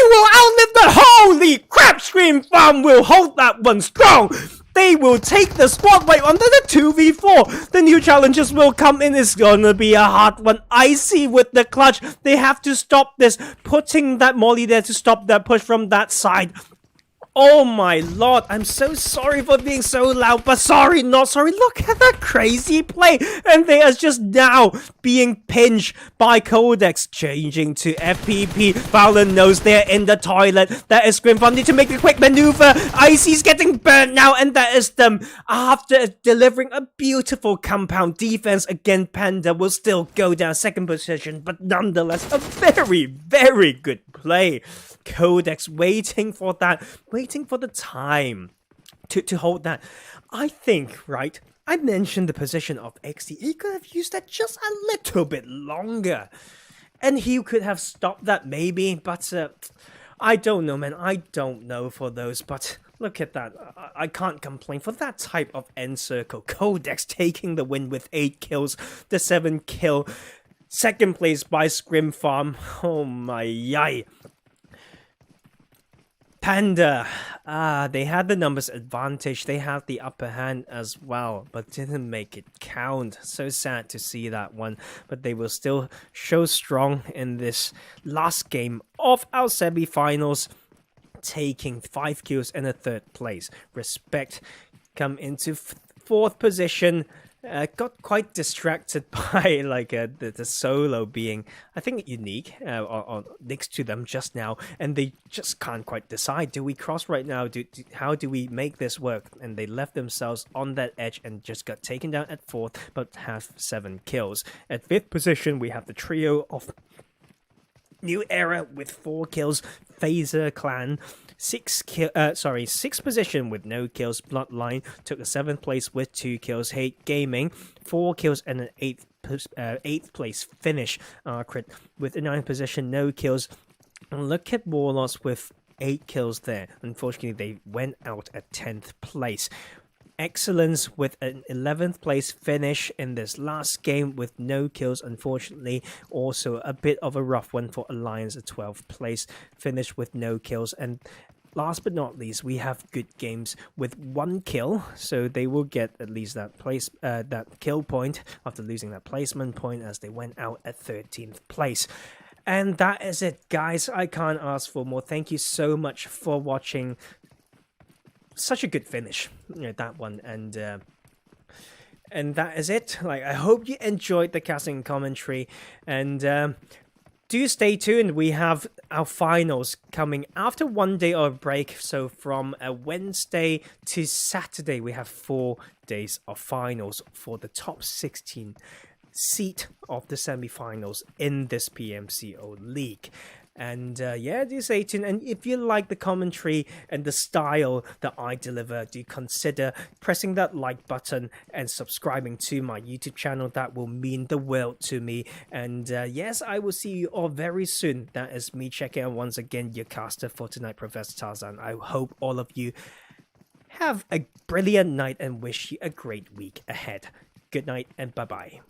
will outlive the holy crap! ScrimFarm will hold that one strong. They will take the spotlight under the 2v4. The new challenges will come in. It's gonna be a hard one. Icy with the clutch. They have to stop this. Putting that molly there to stop that push from that side. Oh my lord, I'm so sorry for being so loud, but sorry, not sorry. Look at that crazy play. And they are just now being pinched by Qodex, changing to FPP. Fowler knows they're in the toilet. That is ScrimFarm need to make a quick maneuver. Icy's getting burnt now, and that is them. After delivering a beautiful compound defense, again, Panda will still go down 2nd position, but nonetheless, a very, very good play. Qodex waiting for the time to hold that. I think, right, I mentioned the position of XT. He could have used that just a little bit longer, and he could have stopped that maybe, but I don't know, man. I don't know for those, but look at that. I can't complain for that type of end circle. Qodex taking the win with 8 kills, the 7 kill. 2nd place by ScrimFarm. Oh my yay. Panda, they had the numbers advantage, they had the upper hand as well, but didn't make it count. So sad to see that one, but they will still show strong in this last game of our semi-finals, taking 5 kills and a 3rd place. Rexspect come into 4th position. Got quite distracted by like the solo being, I think, unique next to them just now, and they just can't quite decide. Do we cross right now? How do we make this work? And they left themselves on that edge and just got taken down at 4th, but have 7 kills. At 5th position, we have the trio of New Era with 4 kills, Fazer Clan. 6th position with no kills. Bloodline took a 7th place with 2 kills. Hate Gaming 4 kills and an 8th place finish. Crit with a 9th position, no kills. And look at Warlords with 8 kills there. Unfortunately, they went out at 10th place. Excellence with an 11th place finish in this last game with no kills, unfortunately. Also a bit of a rough one for Alliance, a 12th place finish with no kills. And last but not least, we have Good Games with 1 kill, so they will get at least that kill point after losing that placement point, as they went out at 13th place. And that is it, guys. I can't ask for more. Thank you so much for watching. Such a good finish, that one, and that is it. Like, I hope you enjoyed the casting commentary, and do stay tuned. We have our finals coming after 1 day of break. So from a Wednesday to Saturday, we have 4 days of finals for the top 16 seat of the semifinals in this PMCO League. And yeah, do stay tuned. And if you like the commentary and the style that I deliver, do consider pressing that like button and subscribing to my YouTube channel. That will mean the world to me. And yes, I will see you all very soon. That is me checking out once again your caster for tonight, Professor Tarzan. I hope all of you have a brilliant night and wish you a great week ahead. Good night and bye-bye.